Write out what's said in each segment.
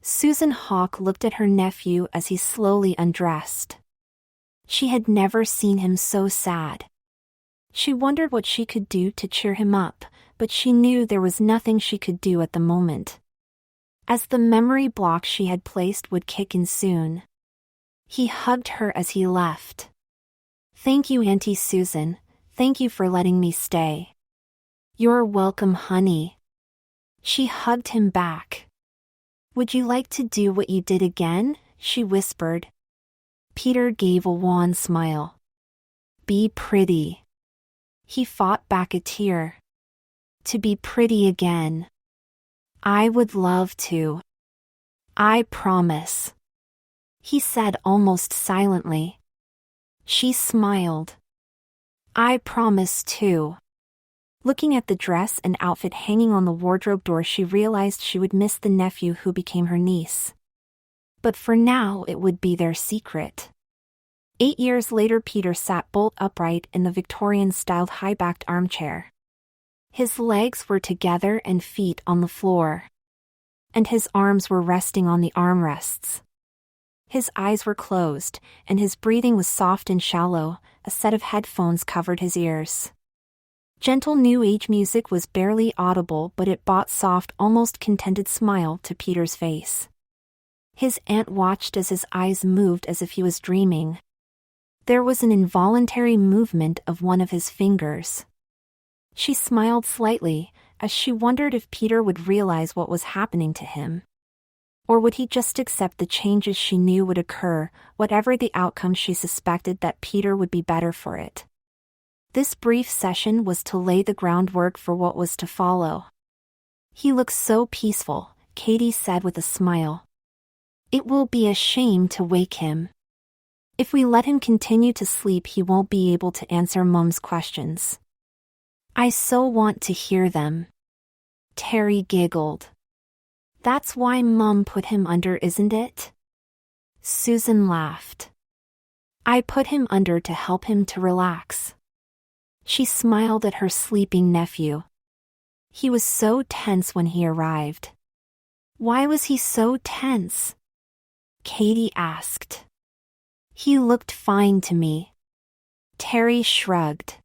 Susan Hawk looked at her nephew as he slowly undressed. She had never seen him so sad. She wondered what she could do to cheer him up, but she knew there was nothing she could do at the moment, as the memory block she had placed would kick in soon. He hugged her as he left. "Thank you, Auntie Susan. Thank you for letting me stay." "You're welcome, honey." She hugged him back. "Would you like to do what you did again?" she whispered. Peter gave a wan smile. "Be pretty." He fought back a tear. "To be pretty again. I would love to. I promise," he said almost silently. She smiled. "I promise too." Looking at the dress and outfit hanging on the wardrobe door, she realized she would miss the nephew who became her niece. But for now it would be their secret. 8 years later, Peter sat bolt upright in the Victorian-styled high-backed armchair. His legs were together and feet on the floor, and his arms were resting on the armrests. His eyes were closed, and his breathing was soft and shallow. A set of headphones covered his ears. Gentle new age music was barely audible, but it brought soft, almost contented smile to Peter's face. His aunt watched as his eyes moved as if he was dreaming. There was an involuntary movement of one of his fingers. She smiled slightly, as she wondered if Peter would realize what was happening to him. Or would he just accept the changes she knew would occur? Whatever the outcome, she suspected that Peter would be better for it. This brief session was to lay the groundwork for what was to follow. "He looks so peaceful," Katie said with a smile. "It will be a shame to wake him. If we let him continue to sleep, he won't be able to answer Mum's questions." "I so want to hear them." Terry giggled. "That's why Mum put him under, isn't it?" Susan laughed. "I put him under to help him to relax." She smiled at her sleeping nephew. He was so tense when he arrived. "Why was he so tense?" Katie asked. "He looked fine to me." Terry shrugged.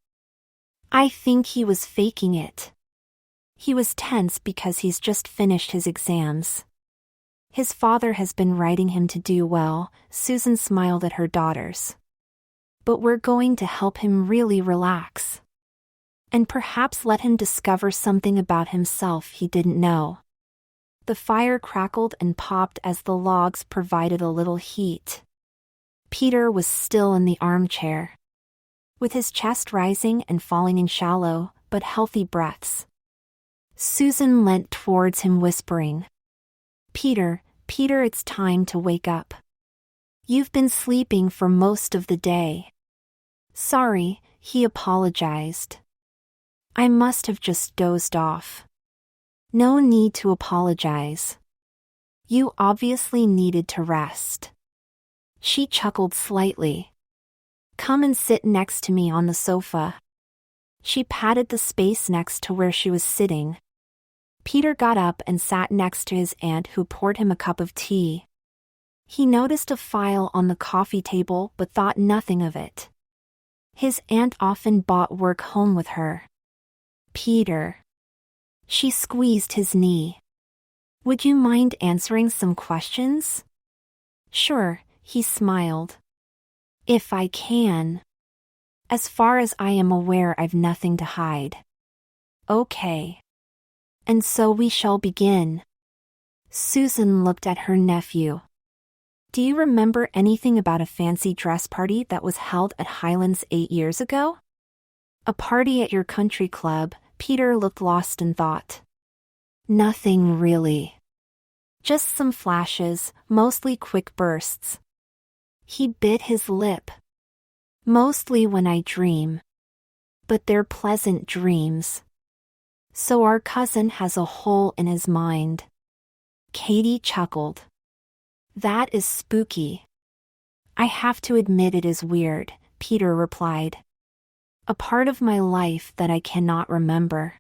"I think he was faking it. He was tense because he's just finished his exams. His father has been writing him to do well." Susan smiled at her daughters. "But we're going to help him really relax. And perhaps let him discover something about himself he didn't know." The fire crackled and popped as the logs provided a little heat. Peter was still in the armchair, with his chest rising and falling in shallow, but healthy breaths. Susan leant towards him whispering, Peter, it's time to wake up. You've been sleeping for most of the day." "Sorry," he apologized. "I must have just dozed off." "No need to apologize. You obviously needed to rest." She chuckled slightly. "Come and sit next to me on the sofa." She patted the space next to where she was sitting. Peter got up and sat next to his aunt, who poured him a cup of tea. He noticed a file on the coffee table but thought nothing of it. His aunt often brought work home with her. "Peter." She squeezed his knee. "Would you mind answering some questions?" "Sure," he smiled. "If I can. As far as I am aware, I've nothing to hide." "Okay. And so we shall begin." Susan looked at her nephew. "Do you remember anything about a fancy dress party that was held at Highlands 8 years ago?" "A party at your country club." Peter looked lost in thought. "Nothing really. Just some flashes, mostly quick bursts." He bit his lip. "Mostly when I dream. But they're pleasant dreams." "So our cousin has a hole in his mind." Katie chuckled. "That is spooky." "I have to admit it is weird," Peter replied. "A part of my life that I cannot remember.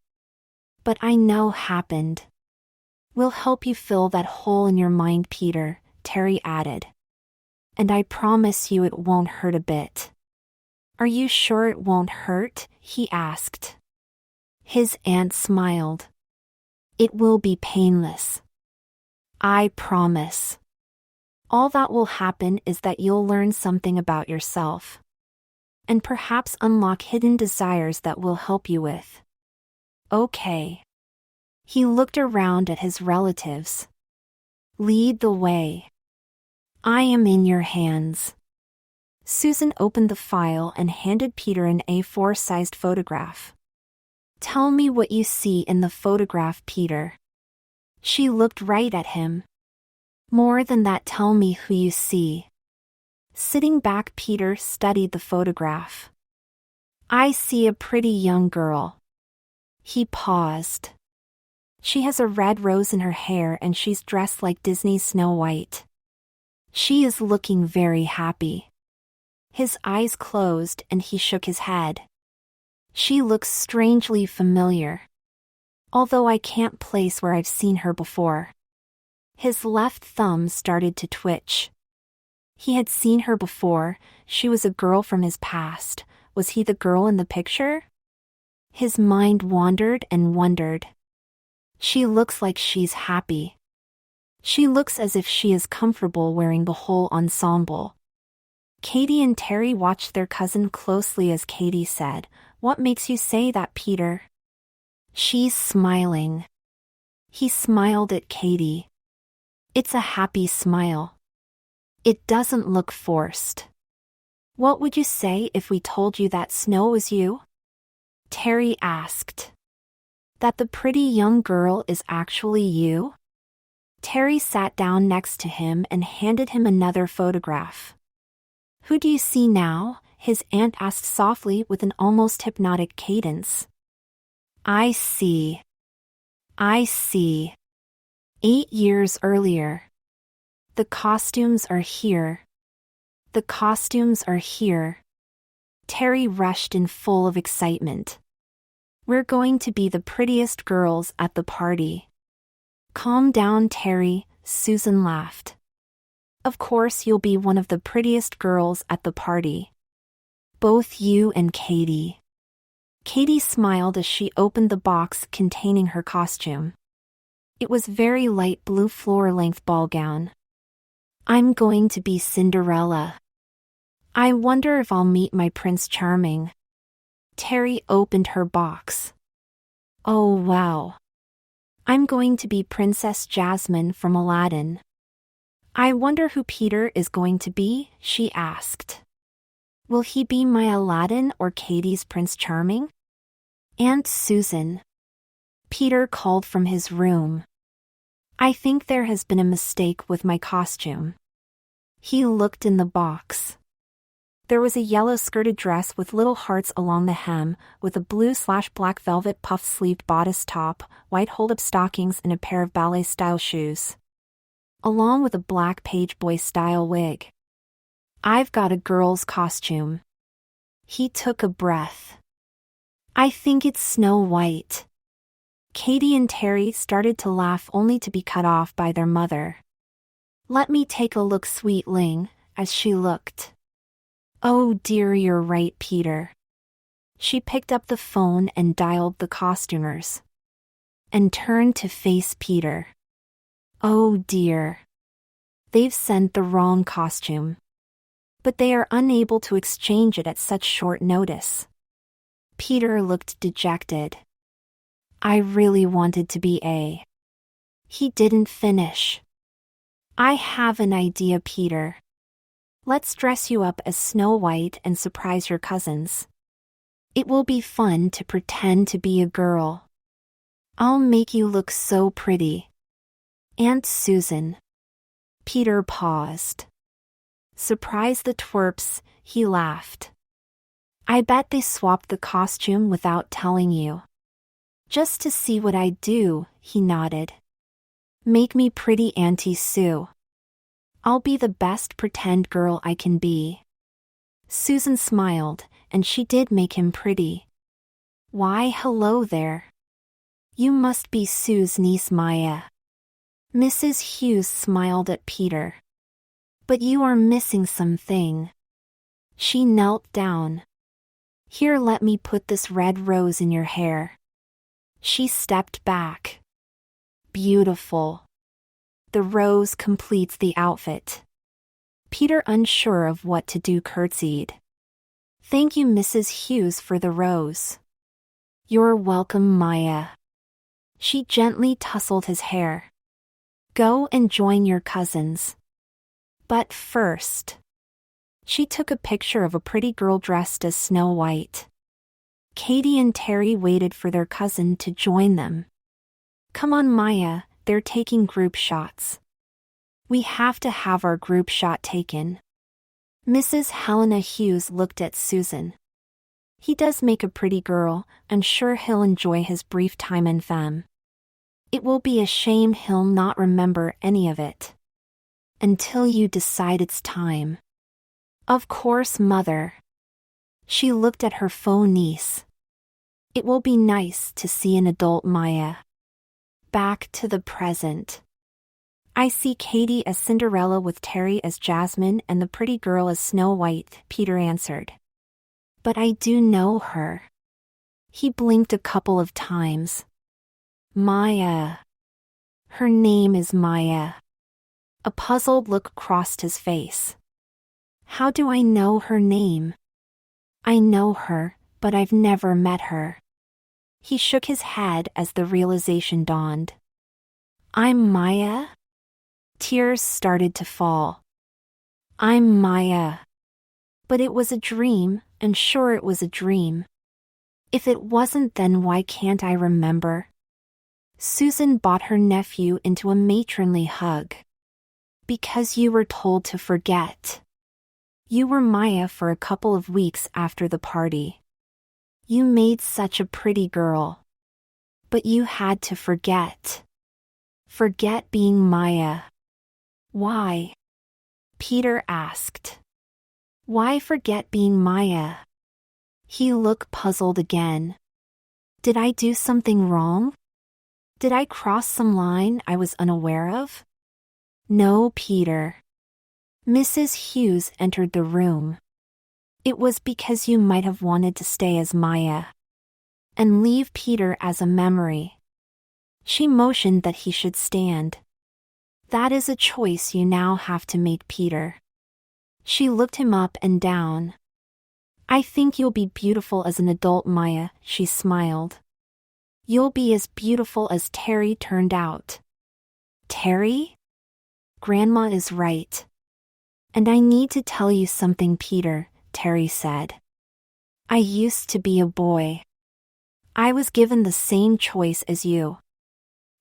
But I know happened. We'll help you fill that hole in your mind, Peter, Terry added. And I promise you it won't hurt a bit. Are you sure it won't hurt? He asked. His aunt smiled. It will be painless. I promise. All that will happen is that you'll learn something about yourself. And perhaps unlock hidden desires that we'll help you with. Okay. He looked around at his relatives. Lead the way. I am in your hands. Susan opened the file and handed Peter an A4-sized photograph. Tell me what you see in the photograph, Peter. She looked right at him. More than that, tell me who you see. Sitting back, Peter studied the photograph. I see a pretty young girl. He paused. She has a red rose in her hair and she's dressed like Disney's Snow White. She is looking very happy. His eyes closed and he shook his head. She looks strangely familiar. Although I can't place where I've seen her before. His left thumb started to twitch. He had seen her before. She was a girl from his past. Was he the girl in the picture? His mind wandered and wondered. She looks like she's happy. She looks as if she is comfortable wearing the whole ensemble. Katie and Terry watched their cousin closely as Katie said, "What makes you say that, Peter?" She's smiling. He smiled at Katie. It's a happy smile. It doesn't look forced. What would you say if we told you that Snow was you? Terry asked. That the pretty young girl is actually you? Terry sat down next to him and handed him another photograph. Who do you see now? His aunt asked softly with an almost hypnotic cadence. I see. 8 years earlier. The costumes are here. The costumes are here. Terry rushed in full of excitement. We're going to be the prettiest girls at the party. Calm down, Terry, Susan laughed. Of course you'll be one of the prettiest girls at the party. Both you and Katie. Katie smiled as she opened the box containing her costume. It was very light blue floor-length ball gown. I'm going to be Cinderella. I wonder if I'll meet my Prince Charming. Terry opened her box. Oh wow. I'm going to be Princess Jasmine from Aladdin. I wonder who Peter is going to be, she asked. Will he be my Aladdin or Katie's Prince Charming? Aunt Susan. Peter called from his room. I think there has been a mistake with my costume. He looked in the box. There was a yellow-skirted dress with little hearts along the hem, with a blue/black velvet puff-sleeved bodice top, white hold-up stockings and a pair of ballet-style shoes. Along with a black page boy-style wig. I've got a girl's costume. He took a breath. I think it's Snow White. Katie and Terry started to laugh only to be cut off by their mother. Let me take a look, sweetling, as she looked. Oh dear, you're right, Peter. She picked up the phone and dialed the costumers. And turned to face Peter. Oh dear. They've sent the wrong costume. But they are unable to exchange it at such short notice. Peter looked dejected. I really wanted to be A. He didn't finish. I have an idea, Peter. Let's dress you up as Snow White and surprise your cousins. It will be fun to pretend to be a girl. I'll make you look so pretty. Aunt Susan. Peter paused. Surprise the twerps, he laughed. I bet they swapped the costume without telling you. Just to see what I'd do, he nodded. Make me pretty, Auntie Sue. I'll be the best pretend girl I can be. Susan smiled, and she did make him pretty. Why, hello there. You must be Sue's niece Maya. Mrs. Hughes smiled at Peter. But you are missing something. She knelt down. Here, let me put this red rose in your hair. She stepped back. Beautiful. The rose completes the outfit. Peter, unsure of what to do, curtsied. Thank you, Mrs. Hughes, for the rose. You're welcome, Maya. She gently tousled his hair. Go and join your cousins. But first. She took a picture of a pretty girl dressed as Snow White. Katie and Terry waited for their cousin to join them. Come on, Maya, they're taking group shots. We have to have our group shot taken. Mrs. Helena Hughes looked at Susan. He does make a pretty girl, I'm sure he'll enjoy his brief time in femme. It will be a shame he'll not remember any of it. Until you decide it's time. Of course, Mother. She looked at her faux niece. It will be nice to see an adult Maya. Back to the present. I see Katie as Cinderella with Terry as Jasmine and the pretty girl as Snow White, Peter answered. But I do know her. He blinked a couple of times. Maya. Her name is Maya. A puzzled look crossed his face. How do I know her name? I know her, but I've never met her. He shook his head as the realization dawned. I'm Maya? Tears started to fall. I'm Maya. But it was a dream, and sure it was a dream. If it wasn't, then why can't I remember? Susan brought her nephew into a matronly hug. Because you were told to forget. You were Maya for a couple of weeks after the party. You made such a pretty girl. But you had to forget. Forget being Maya. Why? Peter asked. Why forget being Maya? He looked puzzled again. Did I do something wrong? Did I cross some line I was unaware of? No, Peter. Mrs. Hughes entered the room. It was because you might have wanted to stay as Maya. And leave Peter as a memory. She motioned that he should stand. That is a choice you now have to make, Peter. She looked him up and down. I think you'll be beautiful as an adult, Maya, she smiled. You'll be as beautiful as Terry turned out. Terry? Grandma is right. And I need to tell you something, Peter, Terry said. I used to be a boy. I was given the same choice as you.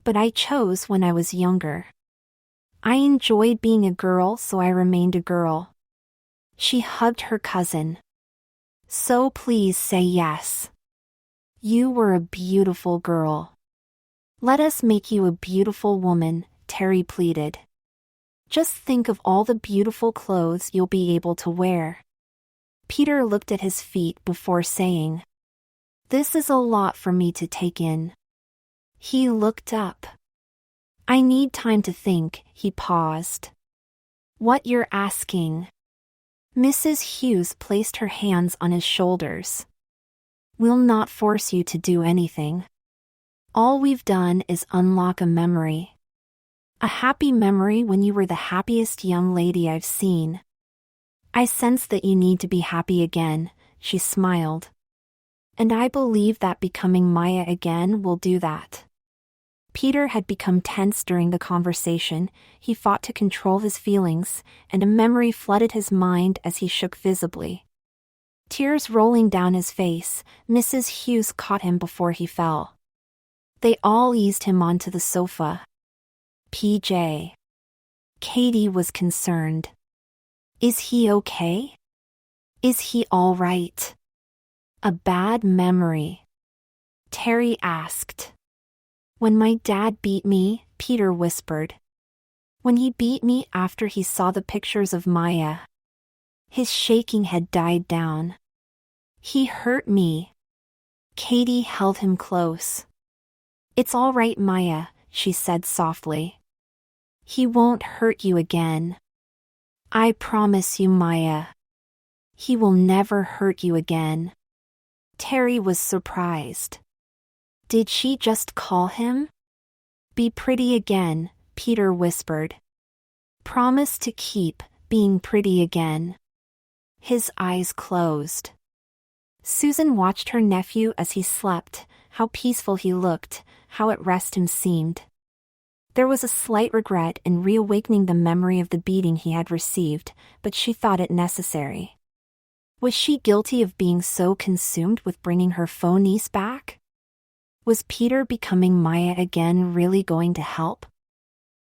But I chose when I was younger. I enjoyed being a girl, so I remained a girl. She hugged her cousin. So please say yes. You were a beautiful girl. Let us make you a beautiful woman, Terry pleaded. Just think of all the beautiful clothes you'll be able to wear. Peter looked at his feet before saying, This is a lot for me to take in. He looked up. I need time to think, he paused. What you're asking? Mrs. Hughes placed her hands on his shoulders. We'll not force you to do anything. All we've done is unlock a memory. A happy memory when you were the happiest young lady I've seen. I sense that you need to be happy again, she smiled. And I believe that becoming Maya again will do that. Peter had become tense during the conversation. He fought to control his feelings, and a memory flooded his mind as he shook visibly. Tears rolling down his face, Mrs. Hughes caught him before he fell. They all eased him onto the sofa. PJ. Katie was concerned. Is he okay? Is he all right? A bad memory. Terry asked. When my dad beat me, Peter whispered. When he beat me after he saw the pictures of Maya. His shaking had died down. He hurt me. Katie held him close. It's all right, Maya, she said softly. He won't hurt you again. I promise you, Maya. He will never hurt you again. Terry was surprised. Did she just call him? Be pretty again, Peter whispered. Promise to keep being pretty again. His eyes closed. Susan watched her nephew as he slept, how peaceful he looked, how at rest him seemed. There was a slight regret in reawakening the memory of the beating he had received, but she thought it necessary. Was she guilty of being so consumed with bringing her faux niece back? Was Peter becoming Maya again really going to help?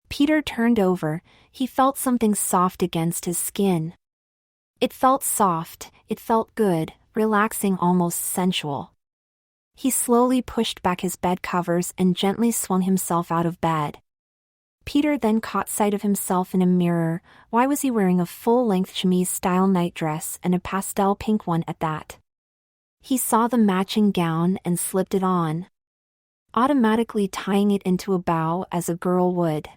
Peter turned over, he felt something soft against his skin. It felt soft, it felt good, relaxing, almost sensual. He slowly pushed back his bed covers and gently swung himself out of bed. Peter then caught sight of himself in a mirror. Why was he wearing a full-length chemise-style nightdress and a pastel pink one at that? He saw the matching gown and slipped it on, automatically tying it into a bow as a girl would.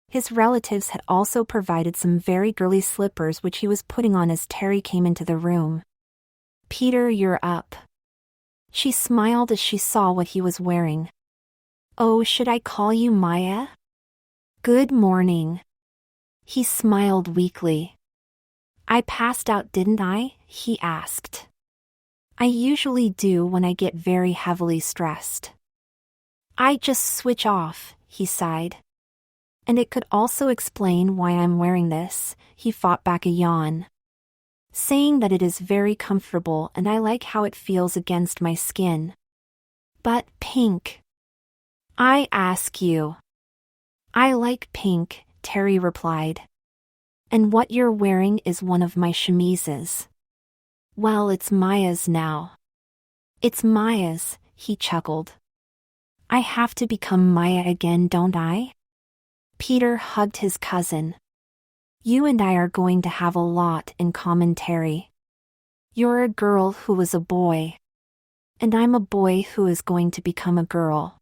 His relatives had also provided some very girly slippers which he was putting on as Terry came into the room. Peter, you're up. She smiled as she saw what he was wearing. Oh, should I call you Maya? Good morning. He smiled weakly. I passed out, didn't I? He asked. I usually do when I get very heavily stressed. I just switch off, he sighed. And it could also explain why I'm wearing this, he fought back a yawn. Saying that it is very comfortable and I like how it feels against my skin. But pink. I ask you. I like pink, Terry replied. And what you're wearing is one of my chemises. Well, it's Maya's now. It's Maya's, he chuckled. I have to become Maya again, don't I? Peter hugged his cousin. You and I are going to have a lot in common, Terry. You're a girl who was a boy. And I'm a boy who is going to become a girl.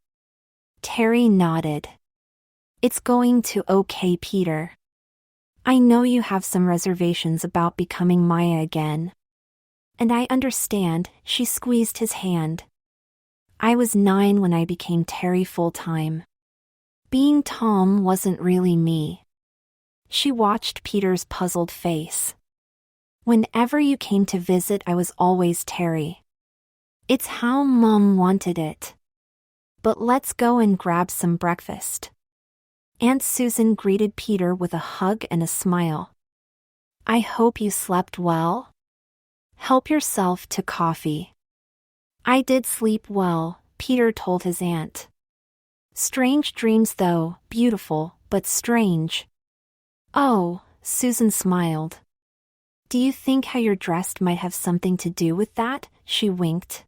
Terry nodded. It's going to okay, Peter. I know you have some reservations about becoming Maya again. And I understand, she squeezed his hand. I was 9 when I became Terry full-time. Being Tom wasn't really me. She watched Peter's puzzled face. Whenever you came to visit, I was always Terry. It's how Mom wanted it. But let's go and grab some breakfast. Aunt Susan greeted Peter with a hug and a smile. I hope you slept well. Help yourself to coffee. I did sleep well, Peter told his aunt. Strange dreams though, beautiful, but strange. Oh, Susan smiled. Do you think how you're dressed might have something to do with that? She winked.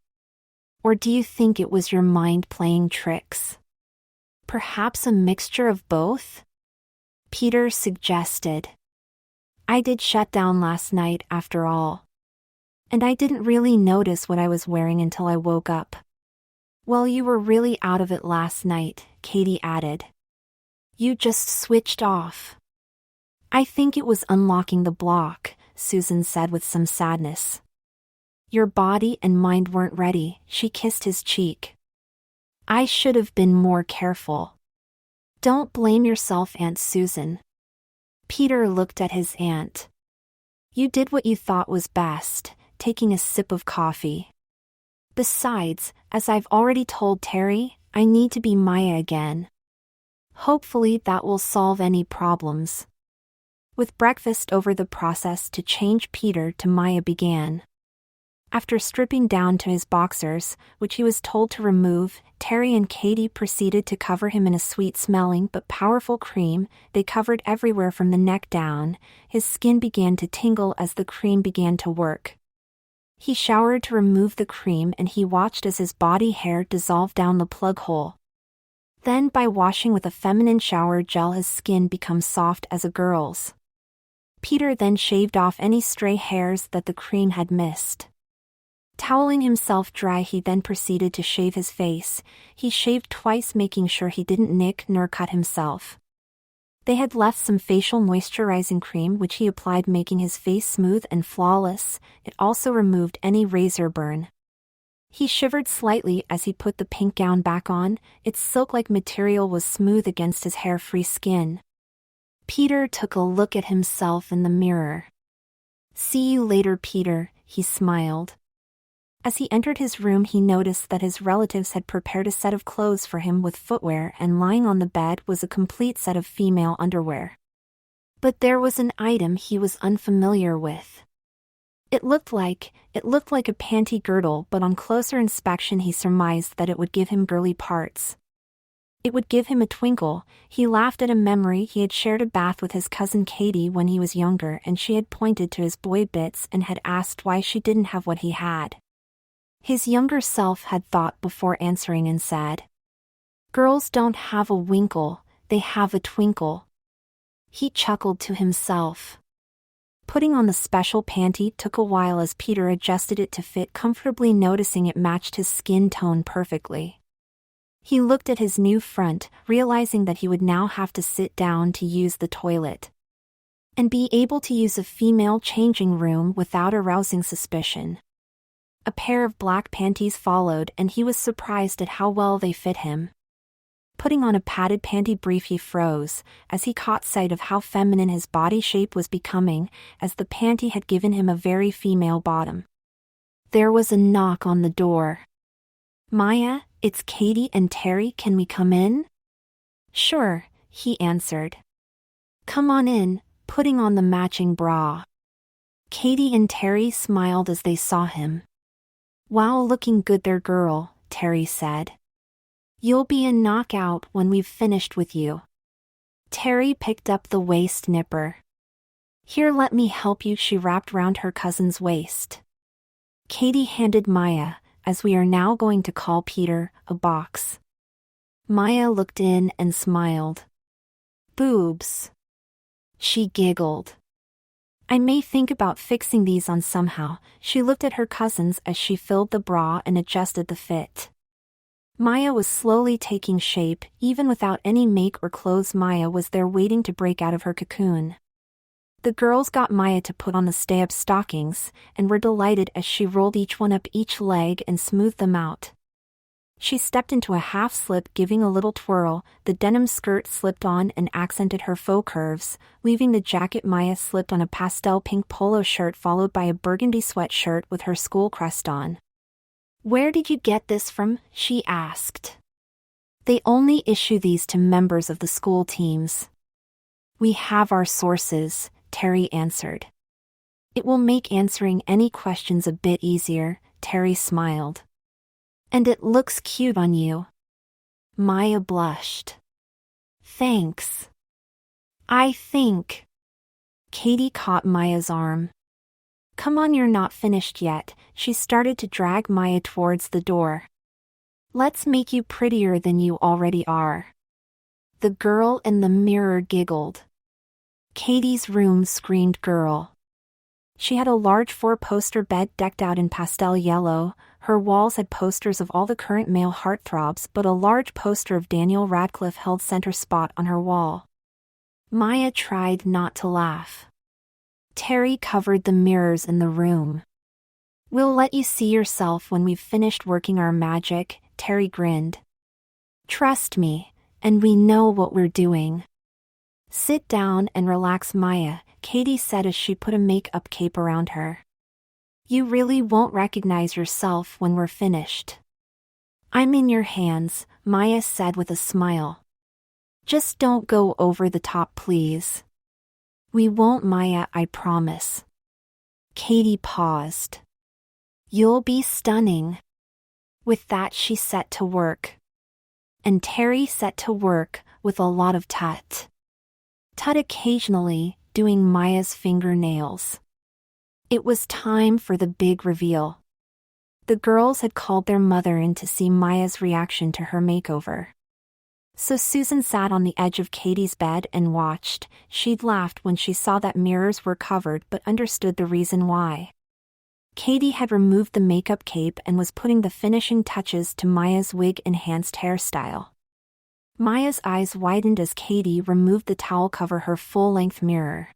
Or do you think it was your mind playing tricks? Perhaps a mixture of both? Peter suggested. I did shut down last night after all. And I didn't really notice what I was wearing until I woke up. Well, you were really out of it last night, Katie added. You just switched off. I think it was unlocking the block, Susan said with some sadness. Your body and mind weren't ready, she kissed his cheek. I should have been more careful. Don't blame yourself, Aunt Susan. Peter looked at his aunt. You did what you thought was best, taking a sip of coffee. Besides, as I've already told Terry, I need to be Maya again. Hopefully that will solve any problems. With breakfast over, the process to change Peter to Maya began. After stripping down to his boxers, which he was told to remove, Terry and Katie proceeded to cover him in a sweet-smelling but powerful cream. They covered everywhere from the neck down. His skin began to tingle as the cream began to work. He showered to remove the cream and he watched as his body hair dissolved down the plug hole. Then by washing with a feminine shower gel, his skin becomes soft as a girl's. Peter then shaved off any stray hairs that the cream had missed. Toweling himself dry, he then proceeded to shave his face. He shaved twice, making sure he didn't nick nor cut himself. They had left some facial moisturizing cream which he applied, making his face smooth and flawless. It also removed any razor burn. He shivered slightly as he put the pink gown back on. Its silk-like material was smooth against his hair-free skin. Peter took a look at himself in the mirror. "See you later, Peter," he smiled. As he entered his room, he noticed that his relatives had prepared a set of clothes for him with footwear, and lying on the bed was a complete set of female underwear. But there was an item he was unfamiliar with. It looked like a panty girdle, but on closer inspection he surmised that it would give him girly parts. It would give him a twinkle. He laughed at a memory. He had shared a bath with his cousin Katie when he was younger, and she had pointed to his boy bits and had asked why she didn't have what he had. His younger self had thought before answering and said, "Girls don't have a winkle, they have a twinkle." He chuckled to himself. Putting on the special panty took a while as Peter adjusted it to fit comfortably, noticing it matched his skin tone perfectly. He looked at his new front, realizing that he would now have to sit down to use the toilet and be able to use a female changing room without arousing suspicion. A pair of black panties followed, and he was surprised at how well they fit him. Putting on a padded panty brief, he froze as he caught sight of how feminine his body shape was becoming, as the panty had given him a very female bottom. There was a knock on the door. "Maya, it's Katie and Terry, can we come in?" "Sure," he answered. "Come on in," putting on the matching bra. Katie and Terry smiled as they saw him. "Wow, looking good there, girl," Terry said. "You'll be a knockout when we've finished with you." Terry picked up the waist nipper. "Here, let me help you," she wrapped round her cousin's waist. Katie handed Maya, as we are now going to call Peter, a box. Maya looked in and smiled. "Boobs." She giggled. "I may think about fixing these on somehow." She looked at her cousins as she filled the bra and adjusted the fit. Maya was slowly taking shape. Even without any make or clothes, Maya was there waiting to break out of her cocoon. The girls got Maya to put on the stay-up stockings, and were delighted as she rolled each one up each leg and smoothed them out. She stepped into a half-slip, giving a little twirl. The denim skirt slipped on and accented her faux curves. Leaving the jacket, Maya slipped on a pastel pink polo shirt followed by a burgundy sweatshirt with her school crest on. "Where did you get this from?" she asked. "They only issue these to members of the school teams." "We have our sources," Terry answered. "It will make answering any questions a bit easier," Terry smiled. "And it looks cute on you." Maya blushed. "Thanks. I think." Katie caught Maya's arm. "Come on, you're not finished yet." She started to drag Maya towards the door. "Let's make you prettier than you already are." The girl in the mirror giggled. Katie's room screamed girl. She had a large 4-poster bed decked out in pastel yellow. Her walls had posters of all the current male heartthrobs, but a large poster of Daniel Radcliffe held center spot on her wall. Maya tried not to laugh. Terry covered the mirrors in the room. "We'll let you see yourself when we've finished working our magic," Terry grinned. "Trust me, and we know what we're doing." "Sit down and relax, Maya," Katie said as she put a makeup cape around her. "You really won't recognize yourself when we're finished." "I'm in your hands," Maya said with a smile. "Just don't go over the top, please." "We won't, Maya, I promise." Katie paused. "You'll be stunning." With that, she set to work. And Terry set to work, with a lot of tut. Tut occasionally, doing Maya's fingernails. It was time for the big reveal. The girls had called their mother in to see Maya's reaction to her makeover. So Susan sat on the edge of Katie's bed and watched. She'd laughed when she saw that mirrors were covered but understood the reason why. Katie had removed the makeup cape and was putting the finishing touches to Maya's wig-enhanced hairstyle. Maya's eyes widened as Katie removed the towel cover her full-length mirror.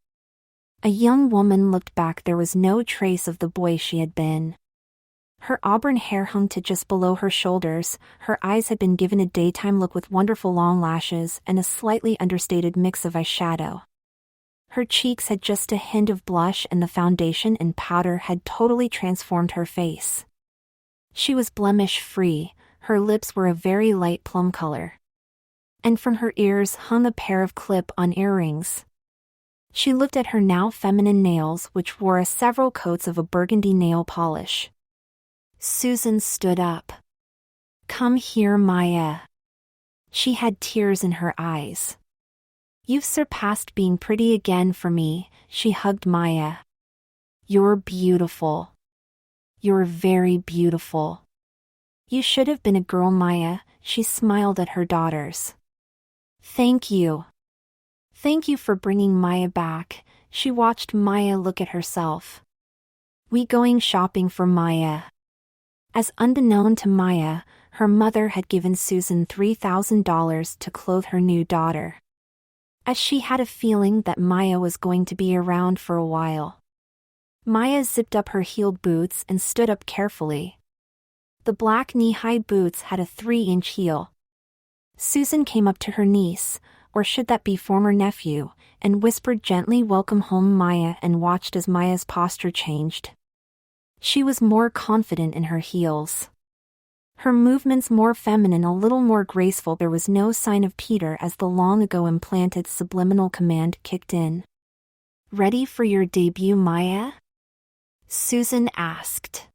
A young woman looked back. There was no trace of the boy she had been. Her auburn hair hung to just below her shoulders, her eyes had been given a daytime look with wonderful long lashes and a slightly understated mix of eyeshadow. Her cheeks had just a hint of blush, and the foundation and powder had totally transformed her face. She was blemish-free, her lips were a very light plum color. And from her ears hung a pair of clip-on earrings. She looked at her now feminine nails, which wore several coats of a burgundy nail polish. Susan stood up. "Come here, Maya." She had tears in her eyes. "You've surpassed being pretty again for me," she hugged Maya. "You're beautiful. You're very beautiful. You should have been a girl, Maya," she smiled at her daughters. "Thank you. Thank you for bringing Maya back." She watched Maya look at herself. "We going shopping for Maya?" As unbeknown to Maya, her mother had given Susan $3,000 to clothe her new daughter. As she had a feeling that Maya was going to be around for a while. Maya zipped up her heeled boots and stood up carefully. The black knee-high boots had a 3-inch heel. Susan came up to her niece, or should that be former nephew, and whispered gently, "Welcome home, Maya," and watched as Maya's posture changed. She was more confident in her heels. Her movements more feminine, a little more graceful. There was no sign of Peter as the long-ago implanted subliminal command kicked in. "Ready for your debut, Maya?" Susan asked.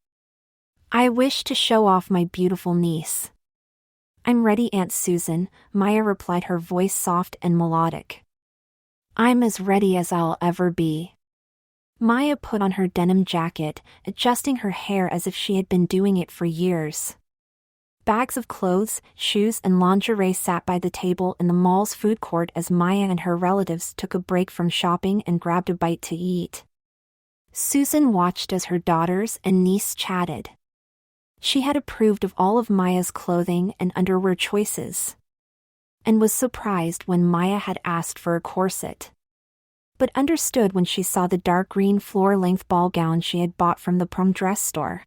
"I wish to show off my beautiful niece." "I'm ready, Aunt Susan," Maya replied, her voice soft and melodic. "I'm as ready as I'll ever be." Maya put on her denim jacket, adjusting her hair as if she had been doing it for years. Bags of clothes, shoes, and lingerie sat by the table in the mall's food court as Maya and her relatives took a break from shopping and grabbed a bite to eat. Susan watched as her daughters and niece chatted. She had approved of all of Maya's clothing and underwear choices, and was surprised when Maya had asked for a corset, but understood when she saw the dark green floor-length ball gown she had bought from the prom dress store.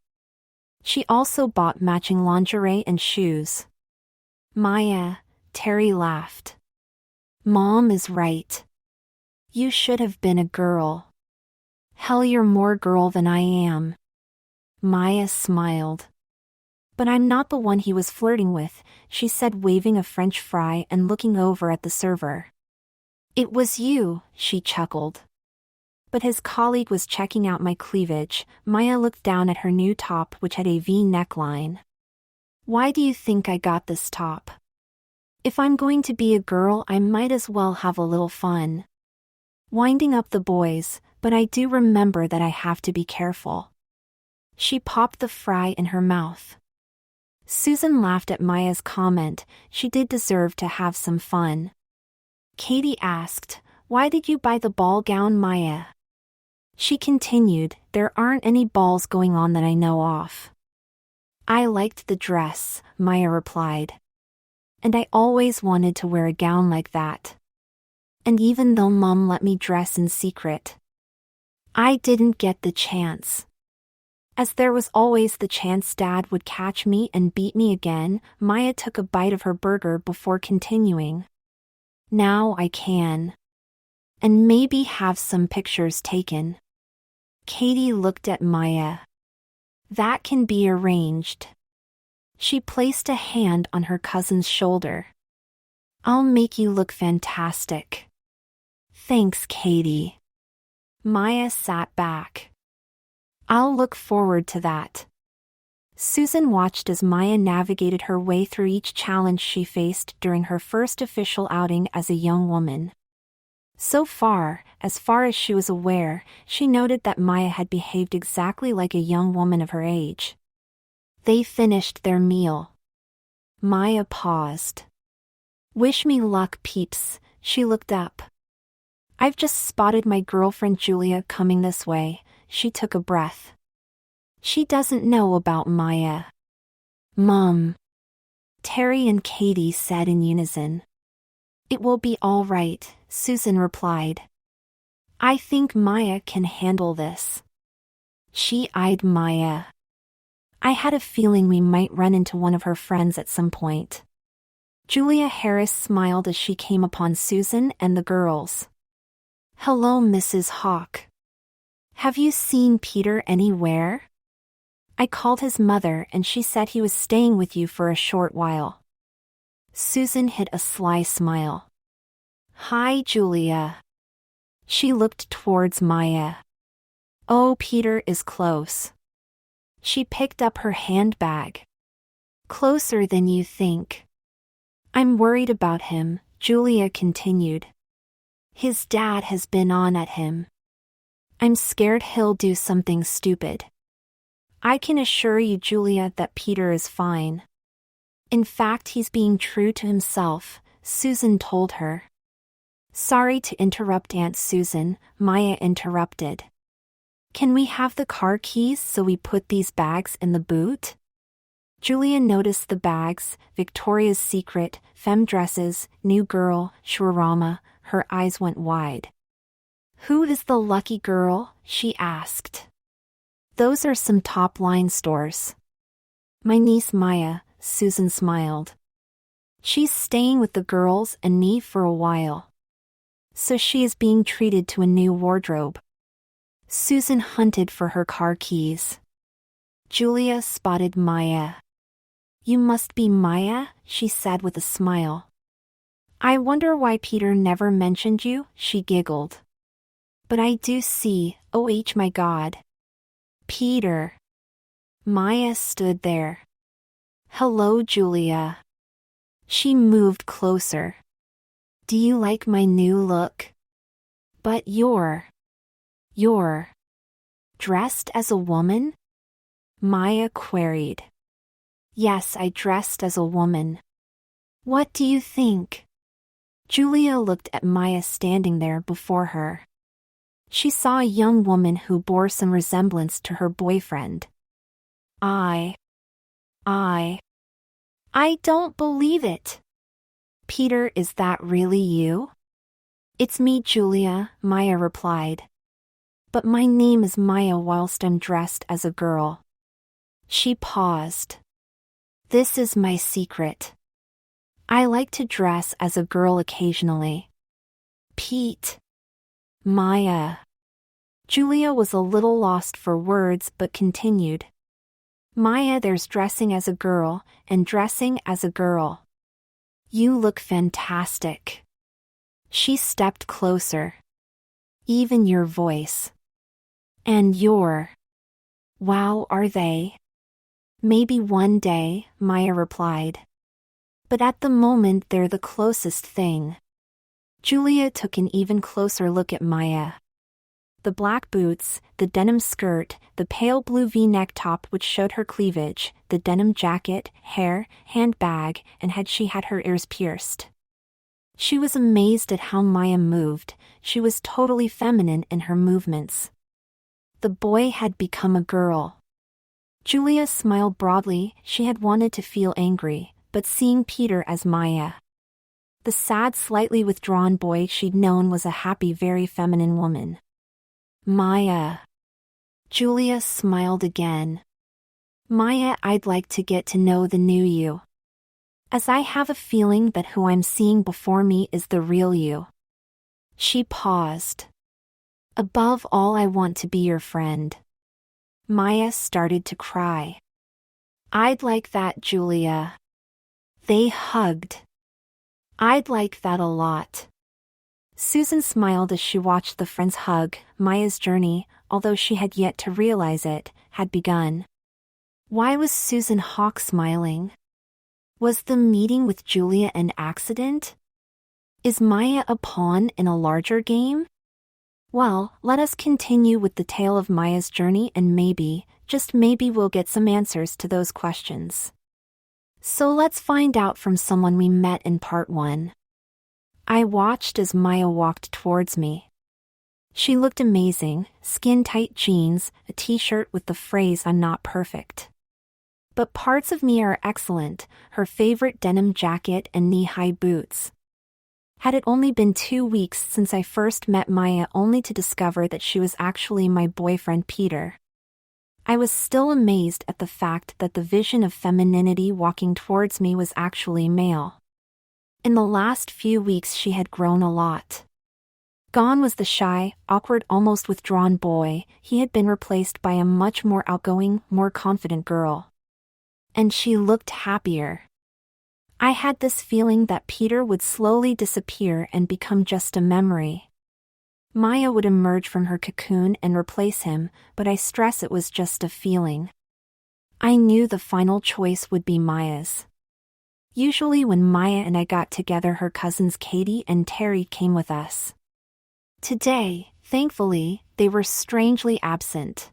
She also bought matching lingerie and shoes. "Maya," Terry laughed. "Mom is right. You should have been a girl." "Hell, you're more girl than I am." Maya smiled. "But I'm not the one he was flirting with," she said, waving a French fry and looking over at the server. "It was you," she chuckled. "But his colleague was checking out my cleavage." Maya looked down at her new top, which had a V neckline. "Why do you think I got this top? If I'm going to be a girl, I might as well have a little fun. Winding up the boys, but I do remember that I have to be careful." She popped the fry in her mouth. Susan laughed at Maya's comment. She did deserve to have some fun. Katie asked, "Why did you buy the ball gown, Maya?" She continued, "There aren't any balls going on that I know of." "I liked the dress," Maya replied. "And I always wanted to wear a gown like that. And even though Mom let me dress in secret, I didn't get the chance. As there was always the chance Dad would catch me and beat me again." Maya took a bite of her burger before continuing. "Now I can. And maybe have some pictures taken." Katie looked at Maya. "That can be arranged." She placed a hand on her cousin's shoulder. "I'll make you look fantastic." "Thanks, Katie." Maya sat back. "I'll look forward to that." Susan watched as Maya navigated her way through each challenge she faced during her first official outing as a young woman. So far as she was aware, she noted that Maya had behaved exactly like a young woman of her age. They finished their meal. Maya paused. "Wish me luck, peeps," she looked up. "I've just spotted my girlfriend Julia coming this way." She took a breath. "She doesn't know about Maya." "Mom," Terry and Katie said in unison. It will be all right, Susan replied. I think Maya can handle this. She eyed Maya. I had a feeling we might run into one of her friends at some point. Julia Harris smiled as she came upon Susan and the girls. Hello, Mrs. Hawk. Have you seen Peter anywhere? I called his mother and she said he was staying with you for a short while. Susan hid a sly smile. Hi, Julia. She looked towards Maya. Oh, Peter is close. She picked up her handbag. Closer than you think. I'm worried about him, Julia continued. His dad has been on at him. I'm scared he'll do something stupid. I can assure you, Julia, that Peter is fine. In fact, he's being true to himself, Susan told her. Sorry to interrupt, Aunt Susan, Maya interrupted. Can we have the car keys so we put these bags in the boot? Julia noticed the bags, Victoria's Secret, femme dresses, New Girl, Shawarama. Her eyes went wide. Who is the lucky girl? She asked. Those are some top-line stores. My niece Maya, Susan smiled. She's staying with the girls and me for a while. So she is being treated to a new wardrobe. Susan hunted for her car keys. Julia spotted Maya. You must be Maya, she said with a smile. I wonder why Peter never mentioned you, she giggled. But I do see, oh my God. Peter. Maya stood there. Hello, Julia. She moved closer. Do you like my new look? But you're dressed as a woman? Maya queried. Yes, I dressed as a woman. What do you think? Julia looked at Maya standing there before her. She saw a young woman who bore some resemblance to her boyfriend. I don't believe it. Peter, is that really you? It's me, Julia, Maya replied. But my name is Maya whilst I'm dressed as a girl. She paused. This is my secret. I like to dress as a girl occasionally. Pete. Maya. Julia was a little lost for words but continued. Maya, there's dressing as a girl and dressing as a girl. You look fantastic. She stepped closer. Even your voice. And your. Wow, are they? Maybe one day, Maya replied. But at the moment they're the closest thing. Julia took an even closer look at Maya. The black boots, the denim skirt, the pale blue V-neck top which showed her cleavage, the denim jacket, hair, handbag, and she had her ears pierced. She was amazed at how Maya moved. She was totally feminine in her movements. The boy had become a girl. Julia smiled broadly. She had wanted to feel angry, but seeing Peter as Maya. The sad, slightly withdrawn boy she'd known was a happy, very feminine woman. Maya. Julia smiled again. Maya, I'd like to get to know the new you. As I have a feeling that who I'm seeing before me is the real you. She paused. Above all, I want to be your friend. Maya started to cry. I'd like that, Julia. They hugged. I'd like that a lot. Susan smiled as she watched the friends hug. Maya's journey, although she had yet to realize it, had begun. Why was Susan Hawk smiling? Was the meeting with Julia an accident? Is Maya a pawn in a larger game? Well, let us continue with the tale of Maya's journey and maybe, just maybe we'll get some answers to those questions. So let's find out from someone we met in part 1. I watched as Maya walked towards me. She looked amazing, skin-tight jeans, a t-shirt with the phrase I'm not perfect. But parts of me are excellent, her favorite denim jacket and knee-high boots. Had it only been 2 weeks since I first met Maya, only to discover that she was actually my boyfriend Peter. I was still amazed at the fact that the vision of femininity walking towards me was actually male. In the last few weeks she had grown a lot. Gone was the shy, awkward, almost withdrawn boy. He had been replaced by a much more outgoing, more confident girl. And she looked happier. I had this feeling that Peter would slowly disappear and become just a memory. Maya would emerge from her cocoon and replace him, but I stress it was just a feeling. I knew the final choice would be Maya's. Usually when Maya and I got together, her cousins Katie and Terry came with us. Today, thankfully, they were strangely absent.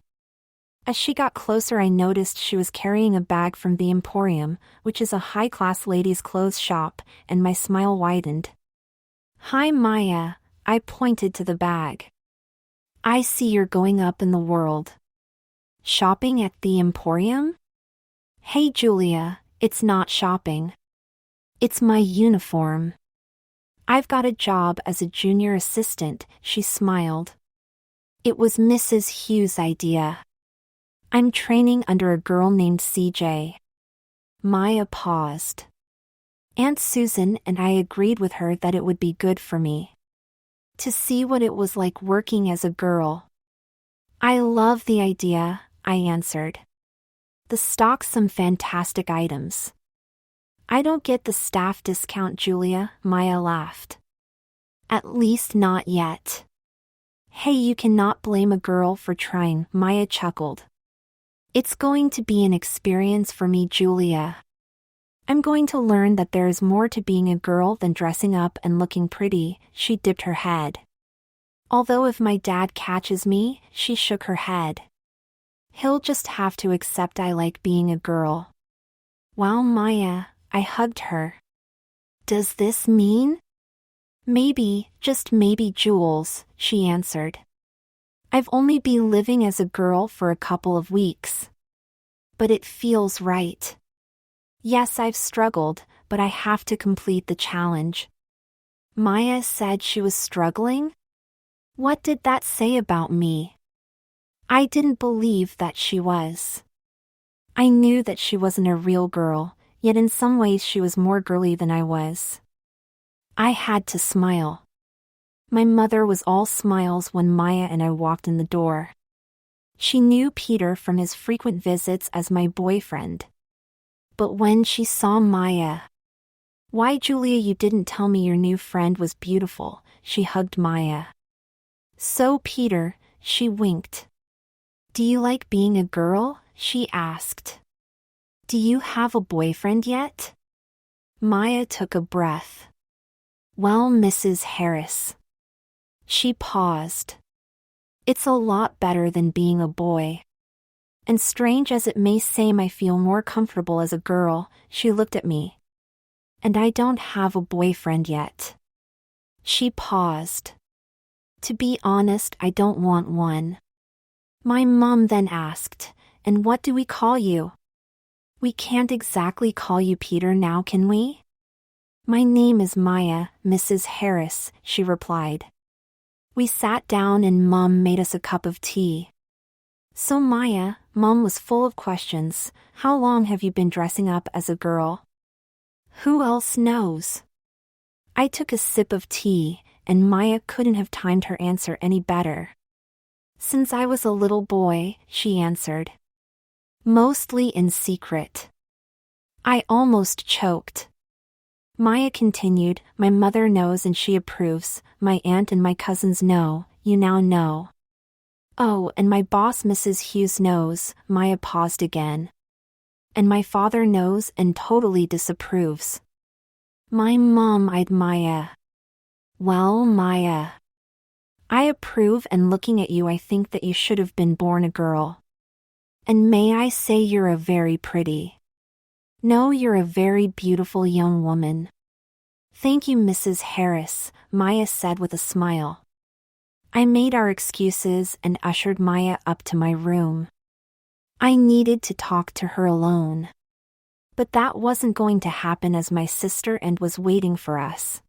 As she got closer, I noticed she was carrying a bag from the Emporium, which is a high-class ladies' clothes shop, and my smile widened. "Hi, Maya," I pointed to the bag. "I see you're going up in the world. Shopping at the Emporium?" "Hey, Julia, it's not shopping. It's my uniform. I've got a job as a junior assistant," she smiled. "It was Mrs. Hughes' idea. I'm training under a girl named CJ. Maya paused. Aunt Susan and I agreed with her that it would be good for me to see what it was like working as a girl. "I love the idea," I answered. "The stock's some fantastic items." "I don't get the staff discount, Julia," Maya laughed. "At least not yet." "Hey, you cannot blame a girl for trying," Maya chuckled. "It's going to be an experience for me, Julia. I'm going to learn that there is more to being a girl than dressing up and looking pretty." She dipped her head. "Although if my dad catches me," she shook her head. "He'll just have to accept I like being a girl." "Wow, Maya," I hugged her. "Does this mean?" "Maybe, just maybe, Jules," she answered. "I've only been living as a girl for a couple of weeks. But it feels right. Yes, I've struggled, but I have to complete the challenge." Maya said she was struggling? What did that say about me? I didn't believe that she was. I knew that she wasn't a real girl, yet in some ways she was more girly than I was. I had to smile. My mother was all smiles when Maya and I walked in the door. She knew Peter from his frequent visits as my boyfriend. But when she saw Maya, "Why, Julia, you didn't tell me your new friend was beautiful," she hugged Maya. "So, Peter," she winked. "Do you like being a girl?" she asked. "Do you have a boyfriend yet?" Maya took a breath. "Well, Mrs. Harris." She paused. "It's a lot better than being a boy. And strange as it may seem, I feel more comfortable as a girl." She looked at me. "And I don't have a boyfriend yet." She paused. "To be honest, I don't want one." My mom then asked, "And what do we call you?" "We can't exactly call you Peter now, can we?" "My name is Maya, Mrs. Harris," she replied. We sat down and Mom made us a cup of tea. "So Maya," Mom was full of questions, "how long have you been dressing up as a girl?" "Who else knows?" I took a sip of tea, and Maya couldn't have timed her answer any better. "Since I was a little boy," she answered. "Mostly in secret." I almost choked. Maya continued, "My mother knows and she approves, my aunt and my cousins know, you now know. Oh, and my boss Mrs. Hughes knows." Maya paused again. "And my father knows and totally disapproves." My mom eyed Maya. "Well, Maya, I approve, and looking at you I think that you should have been born a girl. And may I say you're a very pretty. No, you're a very beautiful young woman." "Thank you, Mrs. Harris," Maya said with a smile. I made our excuses and ushered Maya up to my room. I needed to talk to her alone. But that wasn't going to happen as my sister and was waiting for us.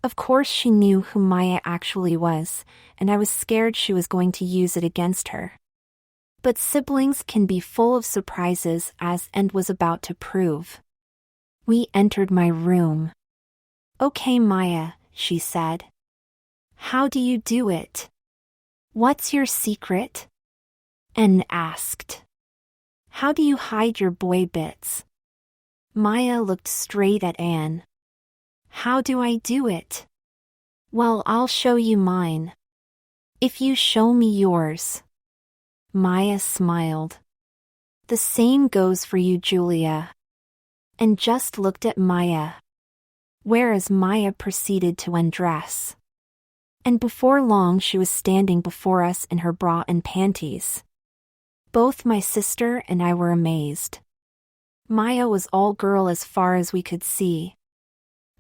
Of course she knew who Maya actually was, and I was scared she was going to use it against her. But siblings can be full of surprises, as and was about to prove. We entered my room. "Okay, Maya," she said. "How do you do it? What's your secret?" Anne asked. "How do you hide your boy bits?" Maya looked straight at Anne. "How do I do it?" "Well, I'll show you mine. If you show me yours." Maya smiled. "The same goes for you, Julia." And just looked at Maya. Whereas Maya proceeded to undress. And before long she was standing before us in her bra and panties. Both my sister and I were amazed. Maya was all girl as far as we could see.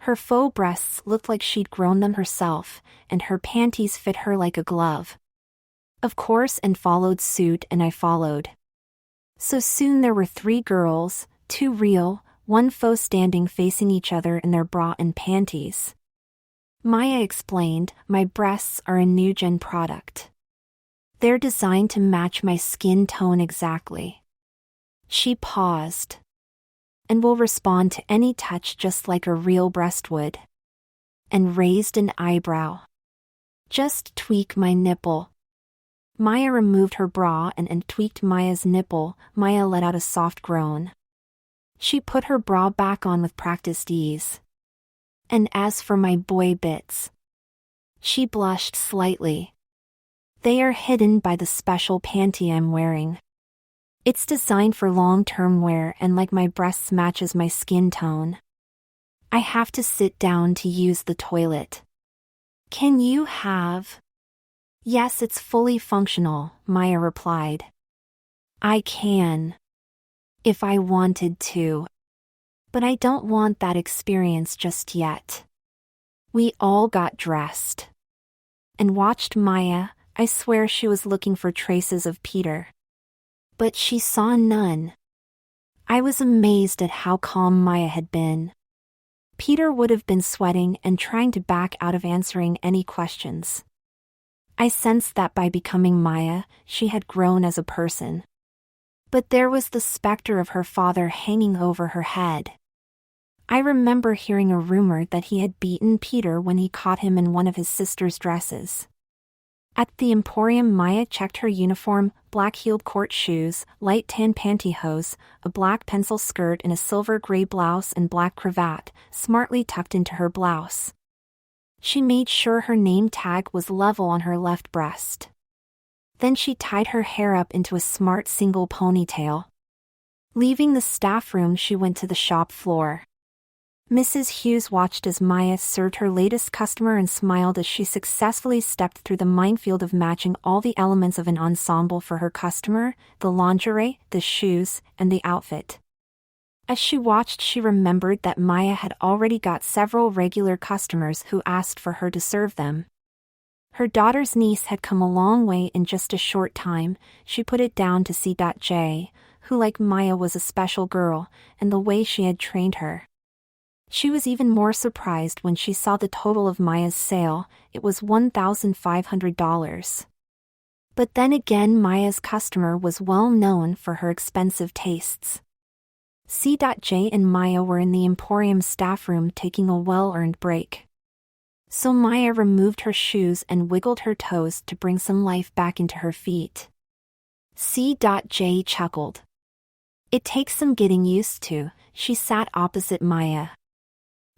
Her faux breasts looked like she'd grown them herself, and her panties fit her like a glove. Of course, Anne followed suit and I followed. So soon there were 3 girls, 2 real, 1 faux standing facing each other in their bra and panties. Maya explained, "My breasts are a new gen product. They're designed to match my skin tone exactly." She paused. "And will respond to any touch just like a real breast would." And raised an eyebrow. "Just tweak my nipple." Maya removed her bra and tweaked Maya's nipple. Maya let out a soft groan. She put her bra back on with practiced ease. "And as for my boy bits," she blushed slightly. "They are hidden by the special panty I'm wearing. It's designed for long-term wear and like my breasts matches my skin tone. I have to sit down to use the toilet. Can you have?" "Yes, it's fully functional," Maya replied. "I can. If I wanted to. But I don't want that experience just yet." We all got dressed. And watched Maya. I swear she was looking for traces of Peter. But she saw none. I was amazed at how calm Maya had been. Peter would have been sweating and trying to back out of answering any questions. I sensed that by becoming Maya, she had grown as a person. But there was the specter of her father hanging over her head. I remember hearing a rumor that he had beaten Peter when he caught him in one of his sister's dresses. At the Emporium, Maya checked her uniform, black-heeled court shoes, light tan pantyhose, a black pencil skirt and a silver-gray blouse and black cravat, smartly tucked into her blouse. She made sure her name tag was level on her left breast. Then she tied her hair up into a smart single ponytail. Leaving the staff room, she went to the shop floor. Mrs. Hughes watched as Maya served her latest customer and smiled as she successfully stepped through the minefield of matching all the elements of an ensemble for her customer: the lingerie, the shoes, and the outfit. As she watched, she remembered that Maya had already got several regular customers who asked for her to serve them. Her daughter's niece had come a long way in just a short time. She put it down to C.J., who, like Maya, was a special girl, and the way she had trained her. She was even more surprised when she saw the total of Maya's sale. It was $1,500. But then again, Maya's customer was well known for her expensive tastes. C.J. and Maya were in the Emporium staff room taking a well-earned break. So Maya removed her shoes and wiggled her toes to bring some life back into her feet. C.J. chuckled. "It takes some getting used to." She sat opposite Maya.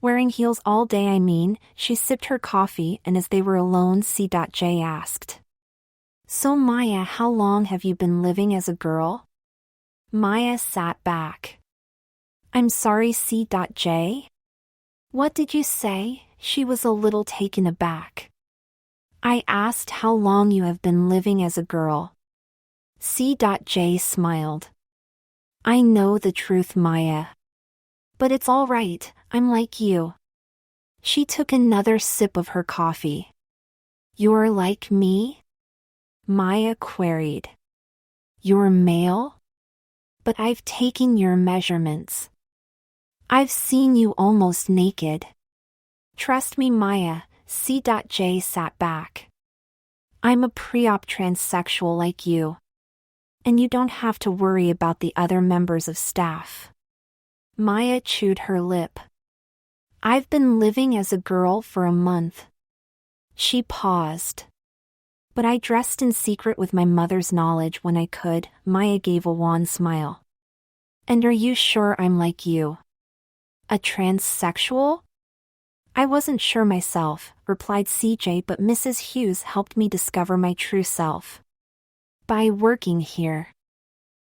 Wearing heels all day, I mean. She sipped her coffee, and as they were alone, C.J. asked, "So Maya, how long have you been living as a girl?" Maya sat back. "I'm sorry, C.J. What did you say?" She was a little taken aback. "I asked how long you have been living as a girl." C.J. smiled. "I know the truth, Maya. But it's all right, I'm like you." She took another sip of her coffee. "You're like me?" Maya queried. "You're male? But I've taken your measurements. I've seen you almost naked." Trust me, Maya, C.J sat back. I'm a pre-op transsexual like you. And you don't have to worry about the other members of staff. Maya chewed her lip. I've been living as a girl for a month. She paused. But I dressed in secret with my mother's knowledge when I could. Maya gave a wan smile. And are you sure I'm like you? A transsexual? I wasn't sure myself, replied CJ, but Mrs. Hughes helped me discover my true self. By working here.